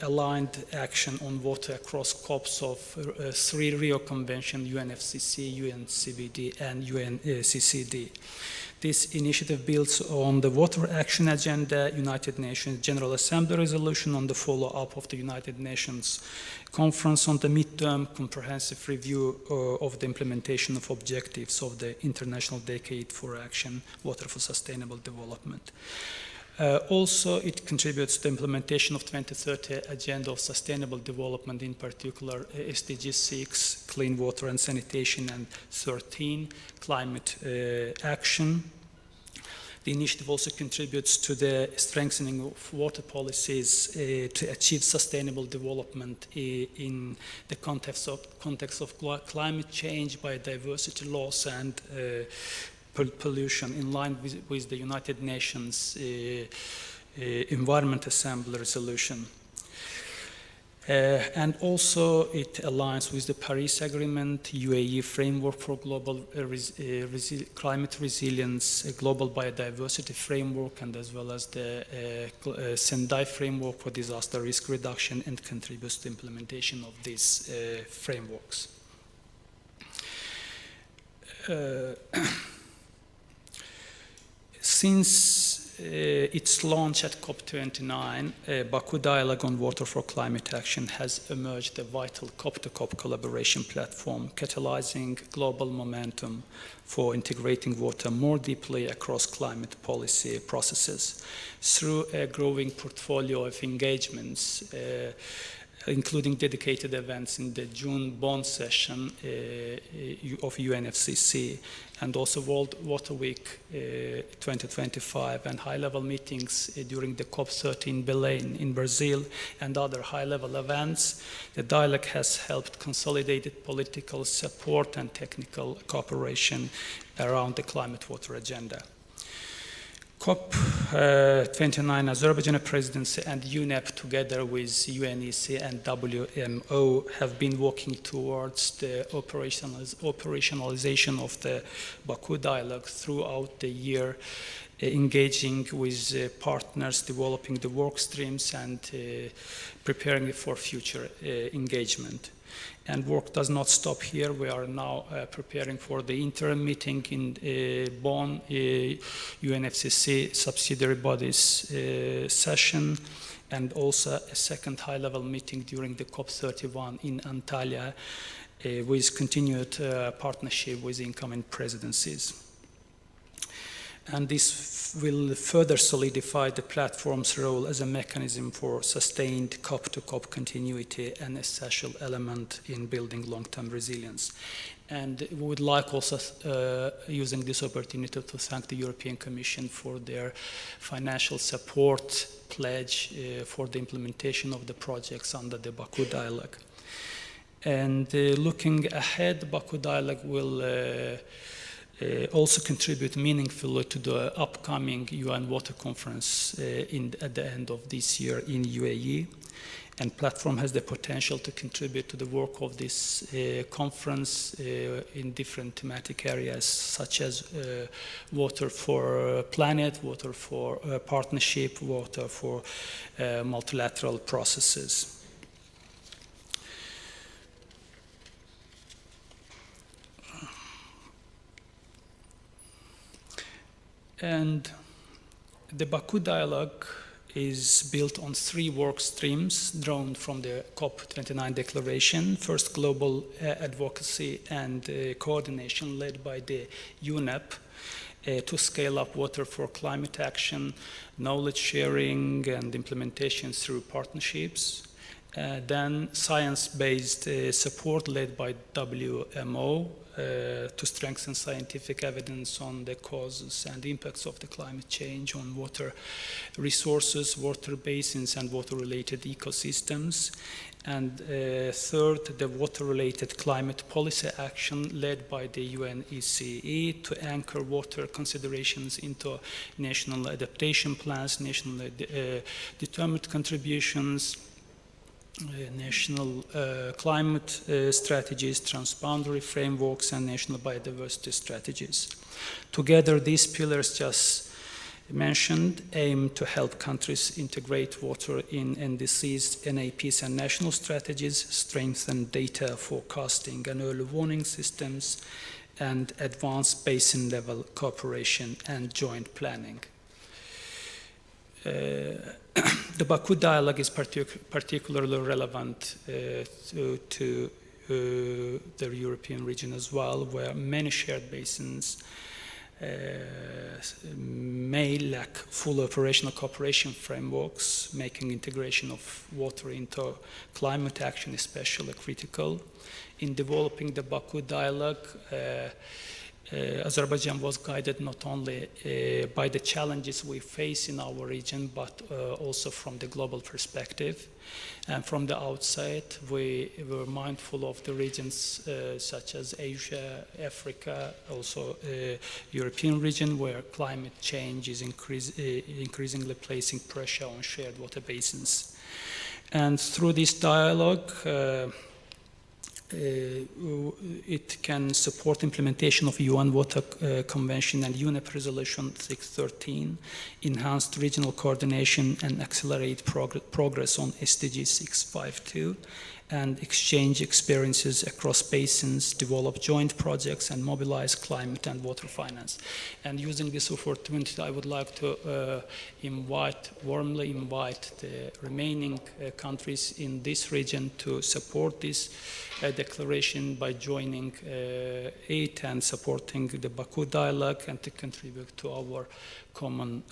aligned action on water across COPs of 3 Rio Convention, UNFCCC, UNCBD, and UNCCD. This initiative builds on the Water Action Agenda, United Nations General Assembly resolution on the follow-up of the United Nations Conference on the midterm comprehensive review of the implementation of objectives of the International Decade for Action, Water for Sustainable Development. Also, it contributes to the implementation of 2030 Agenda of Sustainable Development, in particular SDG 6, Clean Water and Sanitation, and 13, Climate Action. The initiative also contributes to the strengthening of water policies to achieve sustainable development in the context of climate change, biodiversity loss, and pollution, in line with the United Nations Environment Assembly resolution. And also it aligns with the Paris Agreement, UAE Framework for Global Climate Resilience, a Global Biodiversity Framework, and as well as the Sendai Framework for Disaster Risk Reduction, and contributes to the implementation of these frameworks. Since its launch at COP29, Baku Dialogue on Water for Climate Action has emerged a vital COP-to-COP collaboration platform, catalyzing global momentum for integrating water more deeply across climate policy processes through a growing portfolio of engagements, including dedicated events in the June Bonn session of UNFCCC, and also World Water Week 2025, and high-level meetings during the COP30 Belém in Brazil, and other high-level events. The dialogue has helped consolidate political support and technical cooperation around the climate water agenda. COP29 Azerbaijan presidency and UNEP, together with UNEC and WMO, have been working towards the operationalization of the Baku dialogue throughout the year, engaging with partners, developing the work streams, and preparing for future engagement. And work does not stop here. We are now preparing for the interim meeting in Bonn, UNFCCC subsidiary bodies session, and also a second high-level meeting during the COP31 in Antalya, with continued partnership with incoming presidencies. and this will further solidify the platform's role as a mechanism for sustained COP-to-COP continuity and essential element in building long-term resilience. And we would like also, using this opportunity, to thank the European Commission for their financial support pledge for the implementation of the projects under the Baku Dialogue. And looking ahead, Baku Dialogue will also contribute meaningfully to the upcoming UN Water Conference at the end of this year in UAE. And platform has the potential to contribute to the work of this conference in different thematic areas, such as water for planet, water for partnership, water for multilateral processes. And the Baku Dialogue is built on 3 work streams drawn from the COP29 declaration. First, global advocacy and coordination led by the UNEP to scale up water for climate action, knowledge sharing and implementation through partnerships. Then science-based support led by WMO to strengthen scientific evidence on the causes and impacts of the climate change on water resources, water basins, and water-related ecosystems. And third, the water-related climate policy action led by the UNECE to anchor water considerations into national adaptation plans, national determined contributions, national climate strategies, transboundary frameworks, and national biodiversity strategies. Together, these pillars just mentioned aim to help countries integrate water in NDCs, NAPs, and national strategies, strengthen data forecasting and early warning systems, and advance basin-level cooperation and joint planning. The Baku Dialogue is particularly relevant to the European region as well, where many shared basins may lack full operational cooperation frameworks, making integration of water into climate action especially critical. In developing the Baku Dialogue, Azerbaijan was guided not only by the challenges we face in our region, but also from the global perspective. And from the outside, we were mindful of the regions such as Asia, Africa, also European region, where climate change is increasingly placing pressure on shared water basins. And through this dialogue, it can support implementation of UN Water Convention and UNEP Resolution 613, enhanced regional coordination and accelerate progress on SDG 652, and exchange experiences across basins, develop joint projects, and mobilize climate and water finance. And using this opportunity, I would like to warmly invite the remaining countries in this region to support this declaration by joining it and supporting the Baku Dialogue and to contribute to our common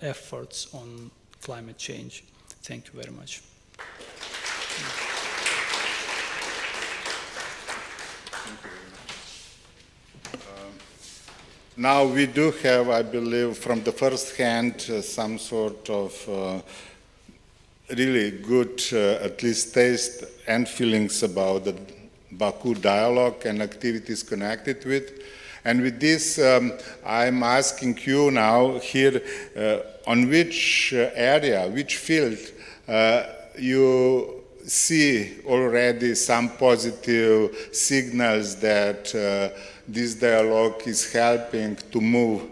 efforts on climate change. Thank you very much. Now we do have, I believe, from the first hand, some sort of really good, at least taste and feelings about the Baku Dialogue and activities connected with. And with this, I'm asking you now here, on which area, which field you see already some positive signals that this dialogue is helping to move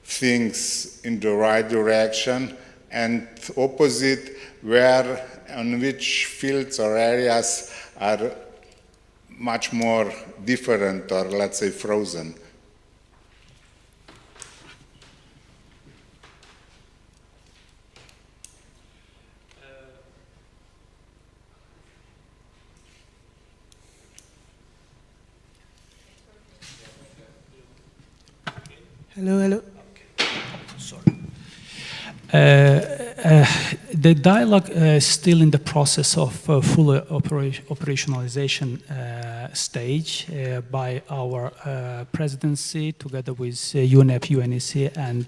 things in the right direction, and opposite, where, on which fields or areas are much more different or, let's say, frozen. Hello, hello. The dialogue is still in the process of full operationalization stage by our presidency together with UNEP, UNEC and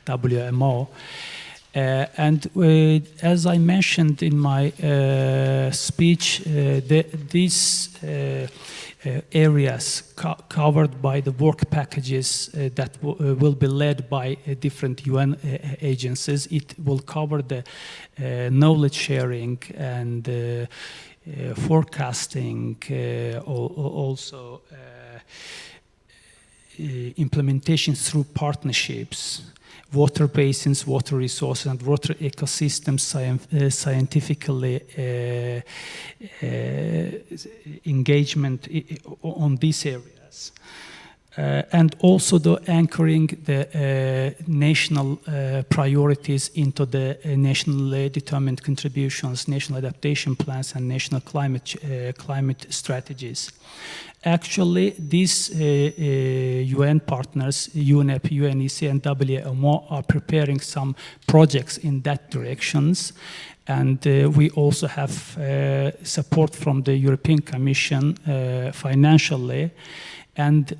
WMO. As I mentioned in my speech, these areas covered by the work packages that will be led by different UN agencies. It will cover the knowledge sharing and forecasting, also implementation through partnerships, water basins, water resources, and water ecosystems scientifically engagement on these areas. And also the anchoring the national priorities into the nationally determined contributions, national adaptation plans, and national climate strategies. Actually, these UN partners, UNEP, UNEC, and WMO, are preparing some projects in that directions. And we also have support from the European Commission financially. And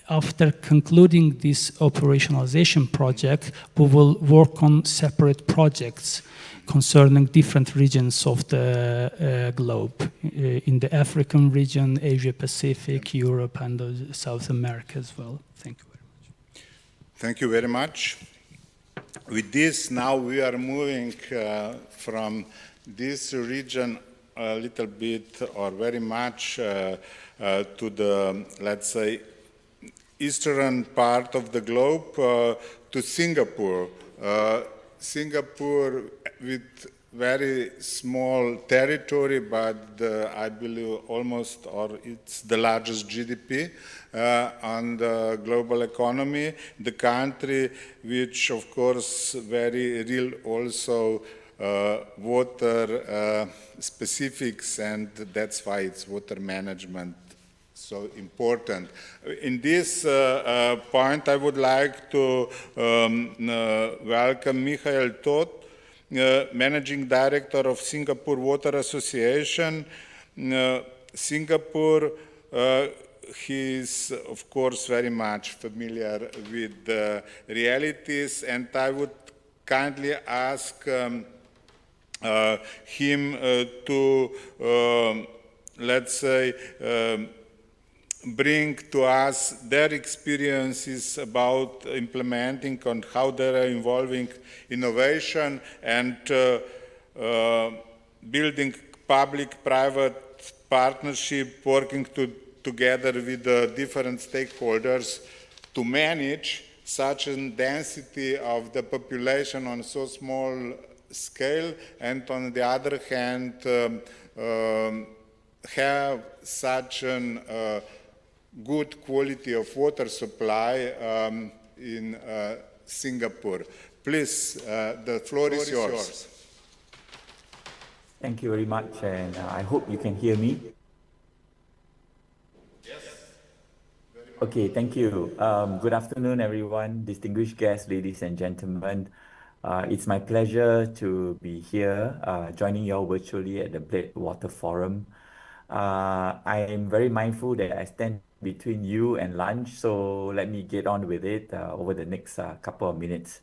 after concluding this operationalization project, we will work on separate projects concerning different regions of the globe, in the African region, Asia Pacific, Europe, and South America as well. Thank you very much. Thank you very much. With this, now we are moving from this region a little bit or very much to the, let's say, eastern part of the globe, to Singapore. Singapore with very small territory, but I believe almost, or it's the largest GDP on the global economy. The country which, of course, very real also water specifics, and that's why it's water management so important. In this point, I would like to welcome Michael Todt, Managing Director of Singapore Water Association. Singapore, he is, of course, very much familiar with the realities, and I would kindly ask him to, let's say, bring to us their experiences about implementing on how they are involving innovation and building public-private partnership, working together with the different stakeholders to manage such a density of the population on so small scale, and on the other hand, have such an good quality of water supply in Singapore. Please, the floor is yours. Thank you very much, and I hope you can hear me. Yes. Okay, thank you. Good afternoon, everyone, distinguished guests, ladies and gentlemen. It's my pleasure to be here, joining you all virtually at the Bled Water Forum. I am very mindful that I stand between you and lunch, so let me get on with it over the next couple of minutes.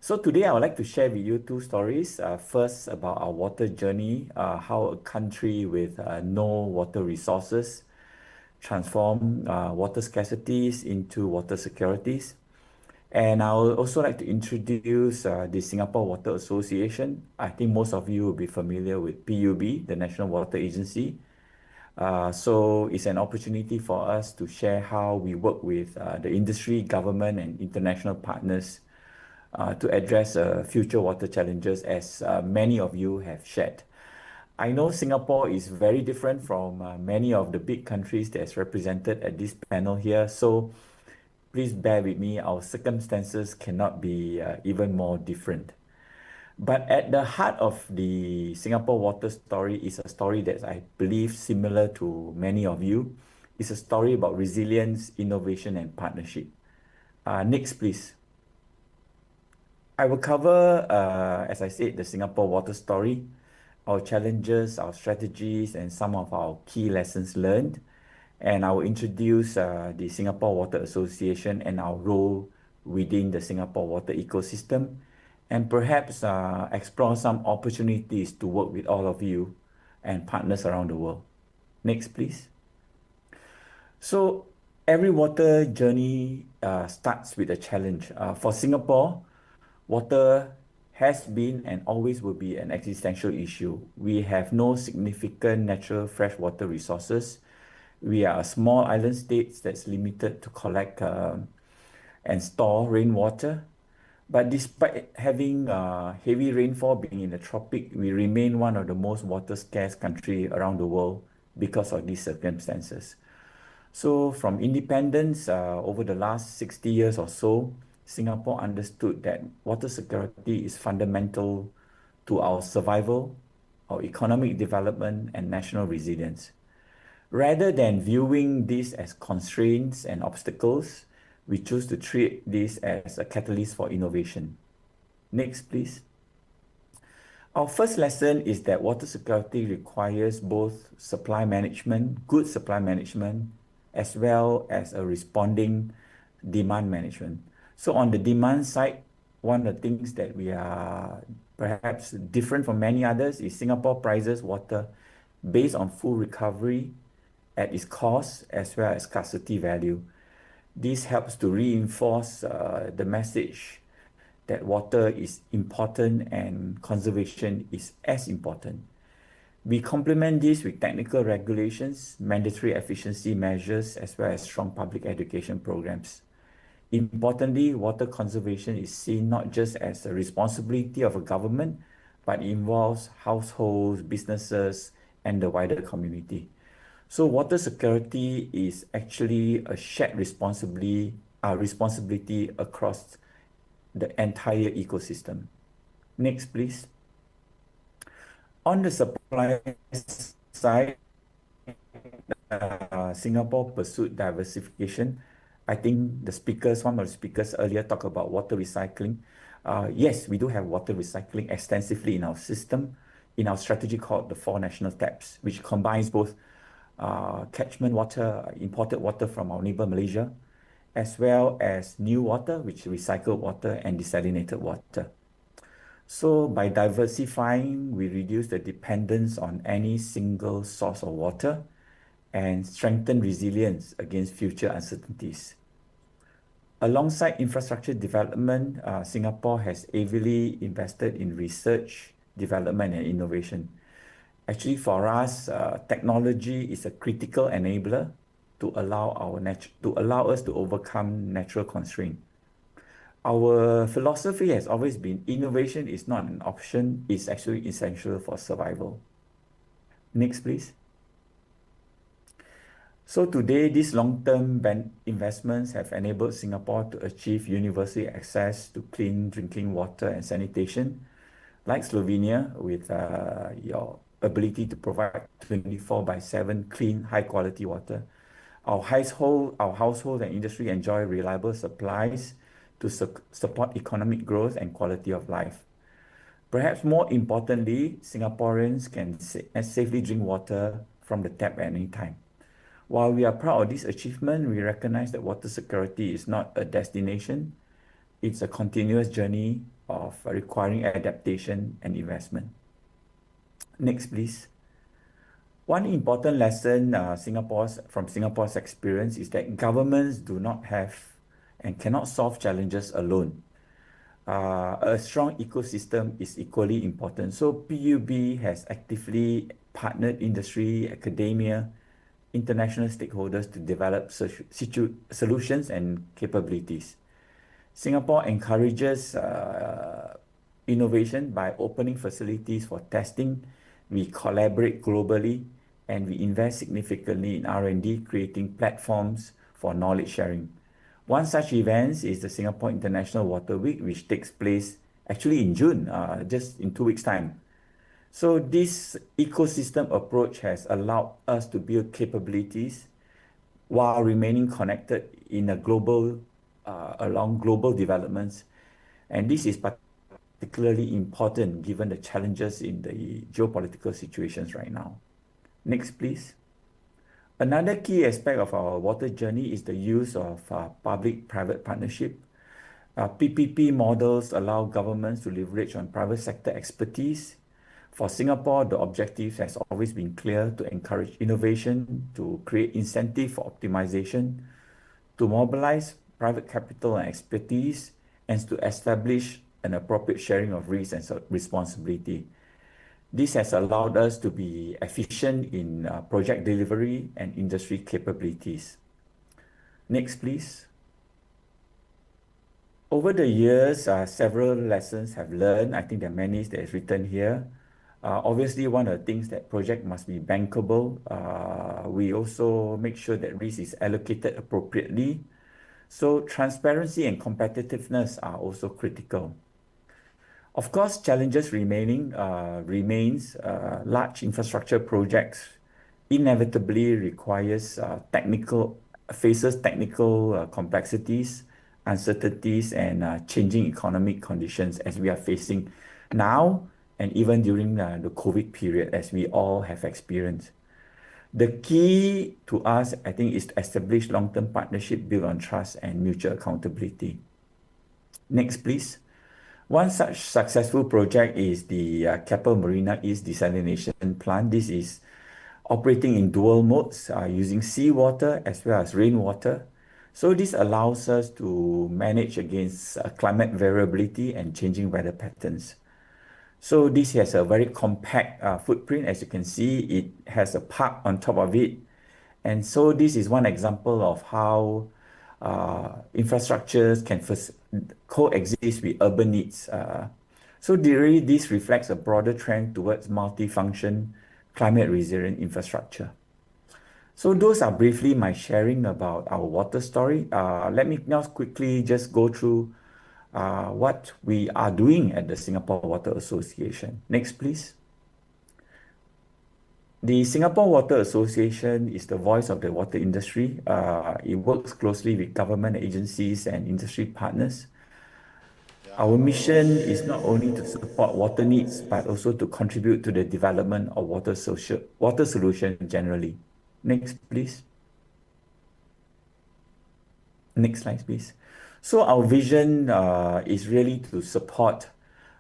So today I would like to share with you two stories. First, about our water journey, how a country with no water resources transform water scarcities into water securities. And I would also like to introduce the Singapore Water Association. I think most of you will be familiar with PUB, the National Water Agency. So it's an opportunity for us to share how we work with the industry, government, and international partners to address future water challenges, as many of you have shared. I know Singapore is very different from many of the big countries that's represented at this panel here, so please bear with me, our circumstances cannot be even more different. But at the heart of the Singapore water story is a story that I believe similar to many of you. It's a story about resilience, innovation, and partnership. Next, please. I will cover, as I said, the Singapore water story, our challenges, our strategies, and some of our key lessons learned. And I will introduce the Singapore Water Association and our role within the Singapore water ecosystem, and perhaps explore some opportunities to work with all of you and partners around the world. Next, please. So every water journey starts with a challenge. For Singapore, water has been and always will be an existential issue. We have no significant natural freshwater resources. We are a small island state that's limited to collect and store rainwater. But despite having heavy rainfall being in the tropic, we remain one of the most water scarce country around the world because of these circumstances. So from independence over the last 60 years or so, Singapore understood that water security is fundamental to our survival, our economic development, and national resilience. Rather than viewing this as constraints and obstacles, we choose to treat this as a catalyst for innovation. Next, please. Our first lesson is that water security requires both supply management, good supply management, as well as a responding demand management. So on the demand side, one of the things that we are perhaps different from many others is Singapore prices water based on full recovery at its cost as well as scarcity value. This helps to reinforce the message that water is important and conservation is as important. We complement this with technical regulations, mandatory efficiency measures, as well as strong public education programs. Importantly, water conservation is seen not just as a responsibility of a government, but involves households, businesses, and the wider community. So water security is actually a shared responsibility across the entire ecosystem. Next, please. On the supply side, Singapore pursued diversification. I think one of the speakers earlier talked about water recycling. Yes, we do have water recycling extensively in our system, in our strategy called the 4 national taps, which combines both catchment water, imported water from our neighbor Malaysia, as well as new water, which is recycled water and desalinated water. So by diversifying, we reduce the dependence on any single source of water and strengthen resilience against future uncertainties. Alongside infrastructure development, Singapore has heavily invested in research, development, and innovation. Actually, for us, technology is a critical enabler to allow us to overcome natural constraints. Our philosophy has always been innovation is not an option, it's actually essential for survival. Next, please. So today, these long-term investments have enabled Singapore to achieve universal access to clean drinking water and sanitation, like Slovenia, with your ability to provide 24/7 clean, high-quality water. Our household and industry enjoy reliable supplies to support economic growth and quality of life. Perhaps more importantly, Singaporeans can safely drink water from the tap at any time. While we are proud of this achievement, we recognize that water security is not a destination. It's a continuous journey of requiring adaptation and investment. Next, please. One important lesson from Singapore's experience is that governments do not have and cannot solve challenges alone. A strong ecosystem is equally important. So PUB has actively partnered industry, academia, international stakeholders to develop solutions and capabilities. Singapore encourages innovation by opening facilities for testing. We collaborate globally and we invest significantly in R&D, creating platforms for knowledge sharing. One such event is the Singapore International Water Week, which takes place actually in June, just in 2 weeks' time. So this ecosystem approach has allowed us to build capabilities while remaining connected in a along global developments. And this is particularly important given the challenges in the geopolitical situations right now. Next, please. Another key aspect of our water journey is the use of public-private partnership. PPP models allow governments to leverage on private sector expertise. For Singapore, the objective has always been clear: to encourage innovation, to create incentive for optimization, to mobilize private capital and expertise, and to establish an appropriate sharing of risk and responsibility. This has allowed us to be efficient in project delivery and industry capabilities. Next, please. Over the years, several lessons have learned. I think there are many that is written here. Obviously, one of the things that project must be bankable. We also make sure that risk is allocated appropriately. So transparency and competitiveness are also critical. Of course, challenges remains. Large infrastructure projects inevitably faces technical complexities, uncertainties, and changing economic conditions as we are facing now and even during the COVID period, as we all have experienced. The key to us, I think, is to establish long-term partnership built on trust and mutual accountability. Next, please. One such successful project is the Keppel Marina East Desalination Plant. This is operating in dual modes, using seawater as well as rainwater. So this allows us to manage against climate variability and changing weather patterns. So this has a very compact footprint. As you can see, it has a park on top of it. And so this is one example of how infrastructures can coexist with urban needs. So really, this reflects a broader trend towards multi-function, climate-resilient infrastructure. So those are briefly my sharing about our water story. Let me now quickly just go through what we are doing at the Singapore Water Association. Next, please. The Singapore Water Association is the voice of the water industry. It works closely with government agencies and industry partners. Our mission is not only to support water needs, but also to contribute to the development of water solutions generally. Next, please. Next slide, please. So our vision is really to support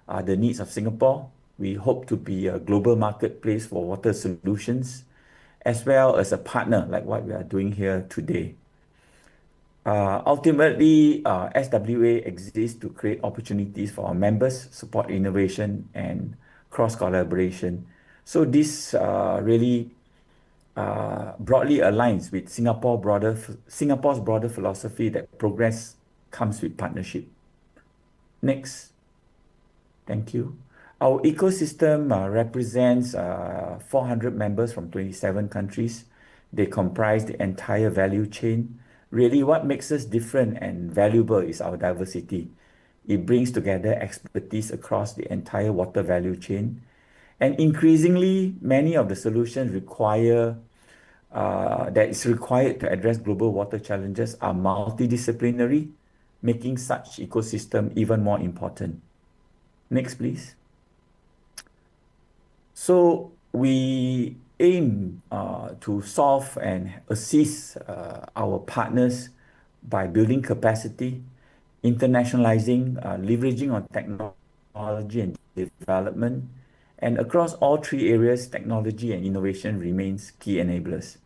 the needs of Singapore. We hope to be a global marketplace for water solutions, as well as a partner like what we are doing here today. Ultimately, SWA exists to create opportunities for our members, support innovation and cross-collaboration. So this really broadly aligns with Singapore's broader philosophy that progress comes with partnership. Next. Thank you. Our ecosystem represents 400 members from 27 countries. They comprise the entire value chain. Really, what makes us different and valuable is our diversity. It brings together expertise across the entire water value chain. And increasingly, many of the solutions that is required to address global water challenges are multidisciplinary, making such ecosystem even more important. Next, please. So we aim to solve and assist our partners by building capacity, internationalizing, leveraging on technology and development. And across all three areas, technology and innovation remains key enablers.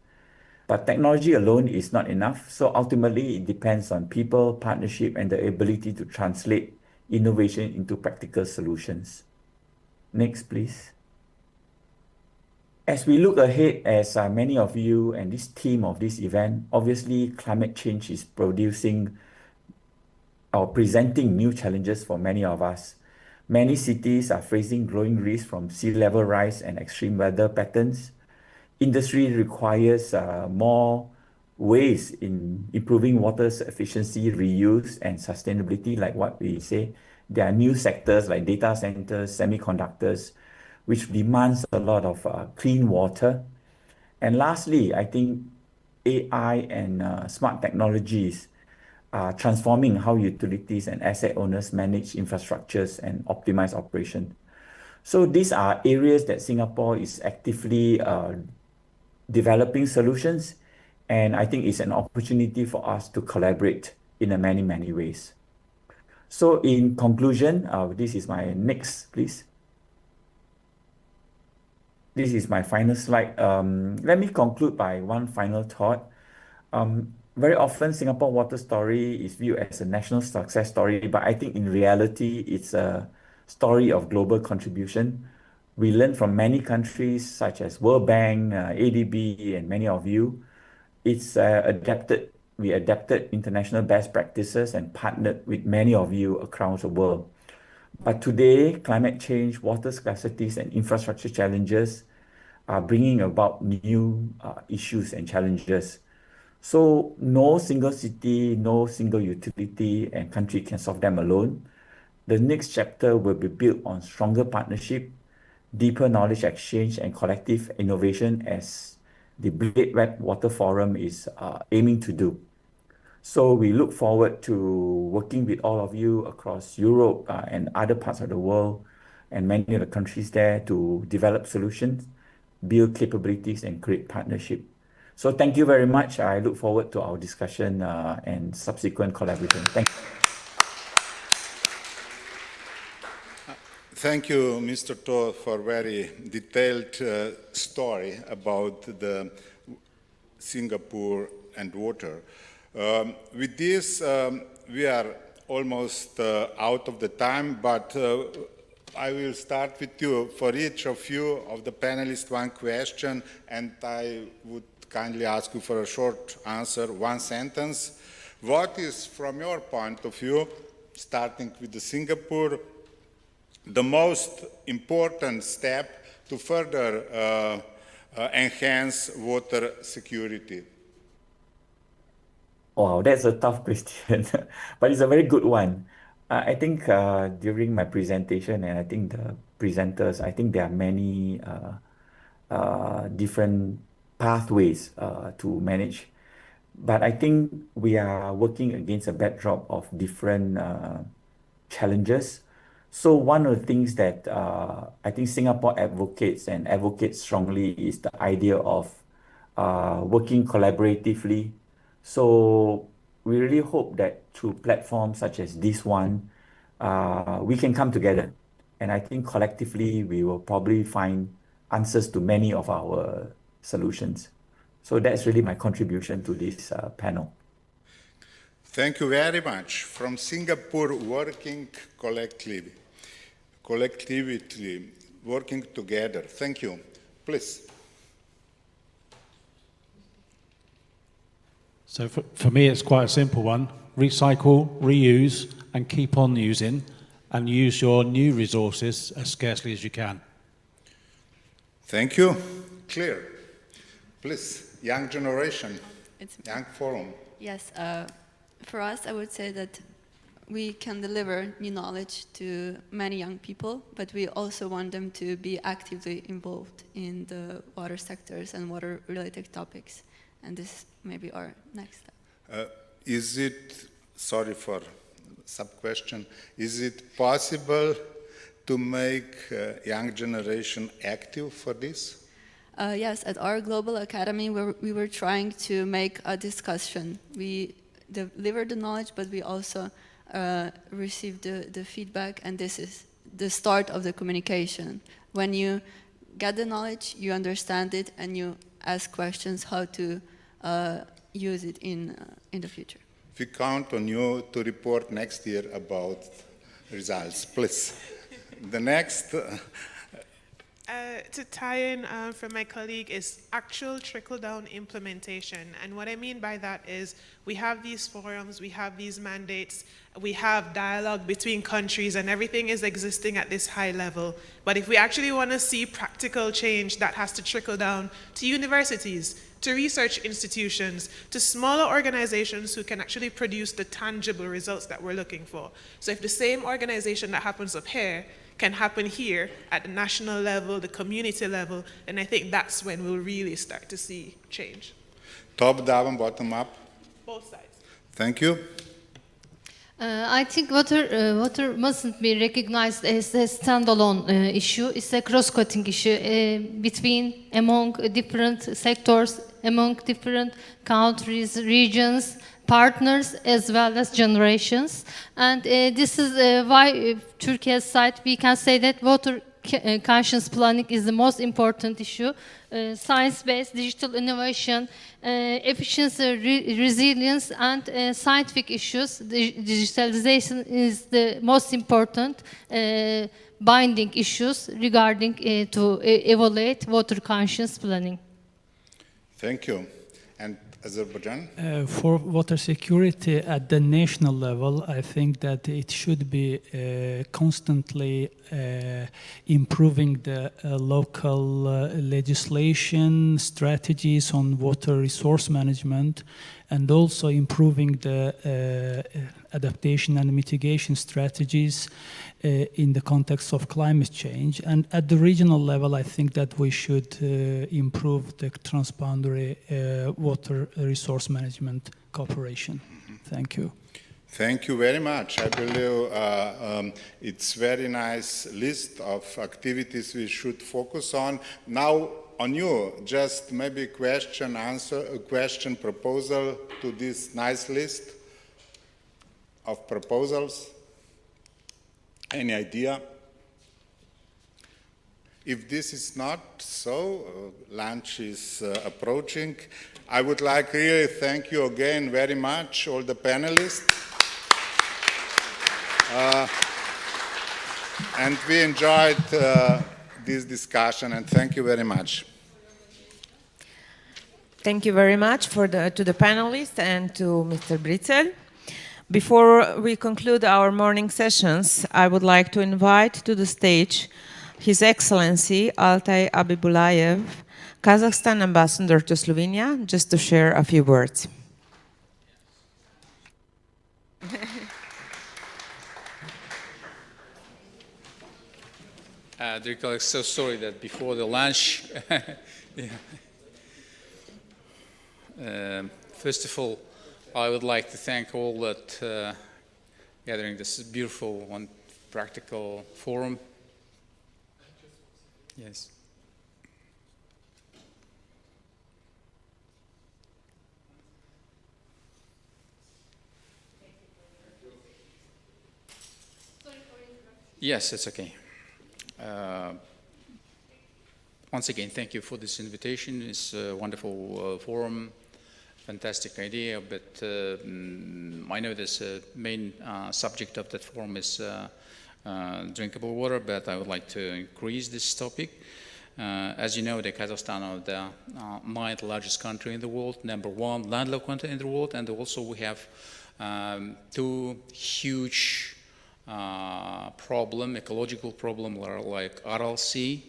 But technology alone is not enough. So ultimately, it depends on people, partnership, and the ability to translate innovation into practical solutions. Next, please. As we look ahead, as many of you and this team of this event, obviously climate change is producing or presenting new challenges for many of us. Many cities are facing growing risks from sea level rise and extreme weather patterns. Industry requires more ways in improving water's efficiency, reuse, and sustainability, like what we say. There are new sectors like data centers, semiconductors, which demands a lot of clean water. And lastly, I think AI and smart technologies transforming how utilities and asset owners manage infrastructures and optimize operation. So these are areas that Singapore is actively developing solutions, and I think it's an opportunity for us to collaborate in a many, many ways. So in conclusion, this is my next, please. This is my final slide. Let me conclude by one final thought. Very often, Singapore water story is viewed as a national success story, but I think in reality, it's a story of global contribution. We learn from many countries such as World Bank, ADB, and many of you. We adapted international best practices and partnered with many of you across the world. But today, climate change, water scarcities, and infrastructure challenges are bringing about new issues and challenges. So no single city, no single utility and country can solve them alone. The next chapter will be built on stronger partnership, deeper knowledge exchange, and collective innovation as the Bled Water Forum is aiming to do. So we look forward to working with all of you across Europe and other parts of the world and many of the countries there to develop solutions, build capabilities, and create partnership. So thank you very much. I look forward to our discussion and subsequent collaboration. Thank you. Thank you, Mr. To, for very detailed story about the Singapore and water. With this, we are almost out of the time, but I will start with you. For each of you, of the panelists, one question, and I would kindly ask you for a short answer, one sentence. What is, from your point of view, starting with the Singapore, the most important step to further enhance water security? Wow, that's a tough question, but it's a very good one. I think during my presentation, and I think the presenters, I think there are many different pathways to manage. But I think we are working against a backdrop of different challenges. So one of the things that I think Singapore advocates strongly is the idea of working collaboratively. So we really hope that through platforms such as this one, we can come together. And I think collectively, we will probably find answers to many of our solutions. So that's really my contribution to this panel. Thank you very much. From Singapore, working collectively, working together. Thank you. Please. So for me, it's quite a simple one. Recycle, reuse, and keep on using, and use your new resources as scarcely as you can. Thank you. Clear. Please, young generation, young forum. Yes, for us, I would say that we can deliver new knowledge to many young people, but we also want them to be actively involved in the water sectors and water-related topics. And this may be our next step. Is it, sorry for sub-question, is it possible to make young generation active for this? Yes, at our Global Academy, we were trying to make a discussion. We delivered the knowledge, but we also received the feedback, and this is the start of the communication. When you get the knowledge, you understand it, and you ask questions how to use it in the future. We count on you to report next year about results, please. The next. To tie in from my colleague is actual trickle-down implementation. And what I mean by that is we have these forums, we have these mandates, we have dialogue between countries, and everything is existing at this high level. But if we actually want to see practical change, that has to trickle down to universities, to research institutions, to smaller organizations who can actually produce the tangible results that we're looking for. So if the same organization that happens up here can happen here at the national level, the community level, and I think that's when we'll really start to see change. Top down, bottom up? Both sides. Thank you. I think water mustn't be recognized as a standalone issue. It's a cross-cutting issue among different sectors, among different countries, regions, partners, as well as generations. And this is why Turkey's side, we can say that water conscious planning is the most important issue. Science-based digital innovation, efficiency, resilience, and scientific issues. Digitalization is the most important binding issues regarding to evaluate water conscious planning. Thank you. And Azerbaijan? For water security at the national level, I think that it should be constantly improving the local legislation, strategies on water resource management, and also improving the adaptation and mitigation strategies in the context of climate change. And at the regional level, I think that we should improve the transboundary water resource management cooperation. Thank you. Thank you very much. I believe it's very nice list of activities we should focus on. Now on you, just maybe question, answer, a question, proposal to this nice list of proposals. Any idea? If this is not so, lunch is approaching. I would like really thank you again very much, all the panelists. And we enjoyed this discussion, and thank you very much. Thank you very much to the panelists and to Mr. Bricelj. Before we conclude our morning sessions, I would like to invite to the stage His Excellency Altai Abibulayev, Kazakhstan Ambassador to Slovenia, just to share a few words. Dear colleagues, so sorry that before the lunch, first of all, I would like to thank all that gathering this beautiful and practical forum. Yes. Yes, it's okay. Once again, thank you for this invitation. It's a wonderful forum, fantastic idea, but I know this main subject of that forum is drinkable water, but I would like to increase this topic. As you know, the Kazakhstan is the 9th largest country in the world, #1 landlocked country in the world, and also we have two huge ecological problem like Aral Sea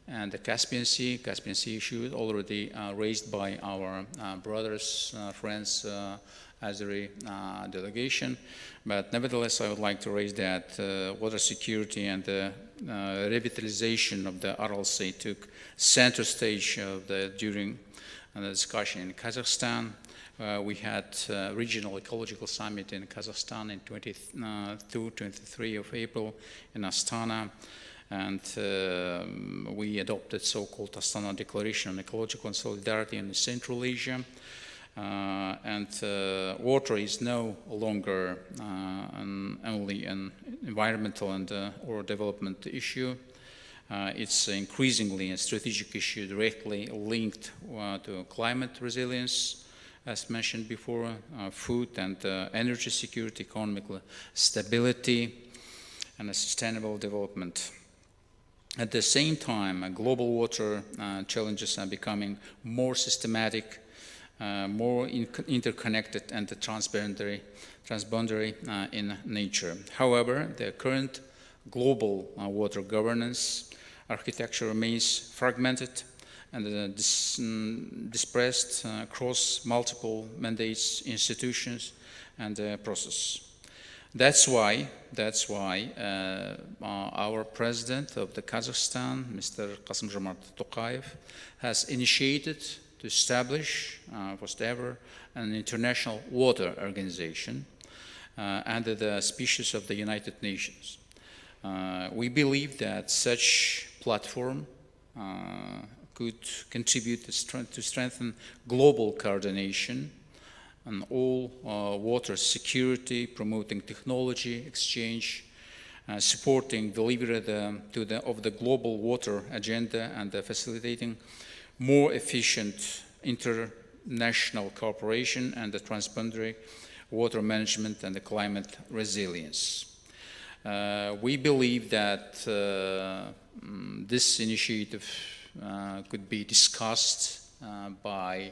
and the Caspian Sea. Caspian Sea issue already raised by our brothers, friends, Azeri delegation. But nevertheless, I would like to raise that water security and the revitalization of the Aral Sea took center stage during the discussion in Kazakhstan. We had regional ecological summit in Kazakhstan in 22-23 of April in Astana, and we adopted so-called Astana Declaration on Ecological and Solidarity in Central Asia. Water is no longer only an environmental and or development issue. It's increasingly a strategic issue directly linked to climate resilience, as mentioned before, food and energy security, economic stability, and a sustainable development. At the same time, global water challenges are becoming more systematic, more interconnected, and transboundary in nature. However, the current global water governance architecture remains fragmented and dispersed across multiple mandates, institutions, and process. That's why our president of the Kazakhstan, Mr. Kassym-Jomart Tokayev, has initiated to establish, first ever, an international water organization under the auspices of the United Nations. We believe that such platform could contribute to strengthen global coordination on all water security, promoting technology exchange, supporting delivery of the global water agenda, and facilitating more efficient international cooperation and the transboundary water management and the climate resilience. We believe that this initiative could be discussed by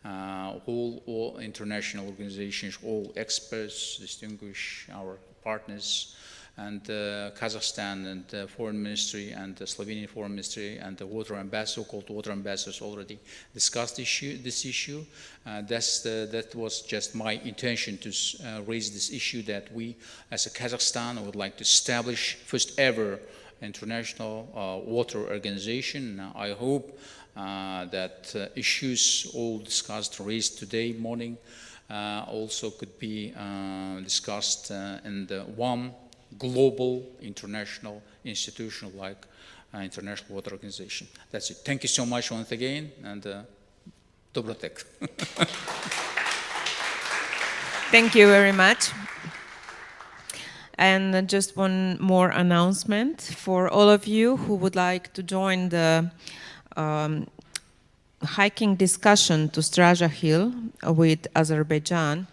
all international organizations, all experts, distinguished our partners, and Kazakhstan and the Foreign Ministry and the Slovenian Foreign Ministry and the water ambassador, so-called water ambassadors, already discussed this issue. That was just my intention to raise this issue, that we, as a Kazakhstan, would like to establish first ever international water organization. I hope that issues all discussed, raised today morning, also could be discussed in the one global international institution like International Water Organization. That's it. Thank you so much once again, and Dobrotek. Thank you very much. And just one more announcement for all of you who would like to join the hiking discussion to Straja Hill with Azerbaijan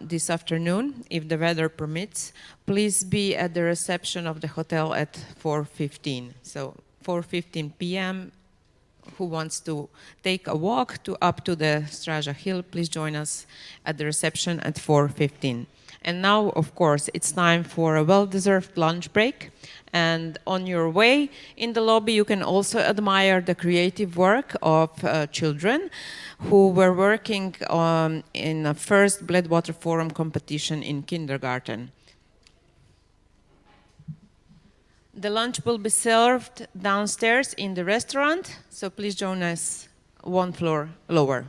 this afternoon, if the weather permits. Please be at the reception of the hotel at 4:15. So 4:15 p.m. Who wants to take a walk up to the Straja Hill, please join us at the reception at 4:15. And now, of course, it's time for a well-deserved lunch break. And on your way in the lobby, you can also admire the creative work of children who were working in a first Bled Water Forum competition in kindergarten. The lunch will be served downstairs in the restaurant, so please join us one floor lower.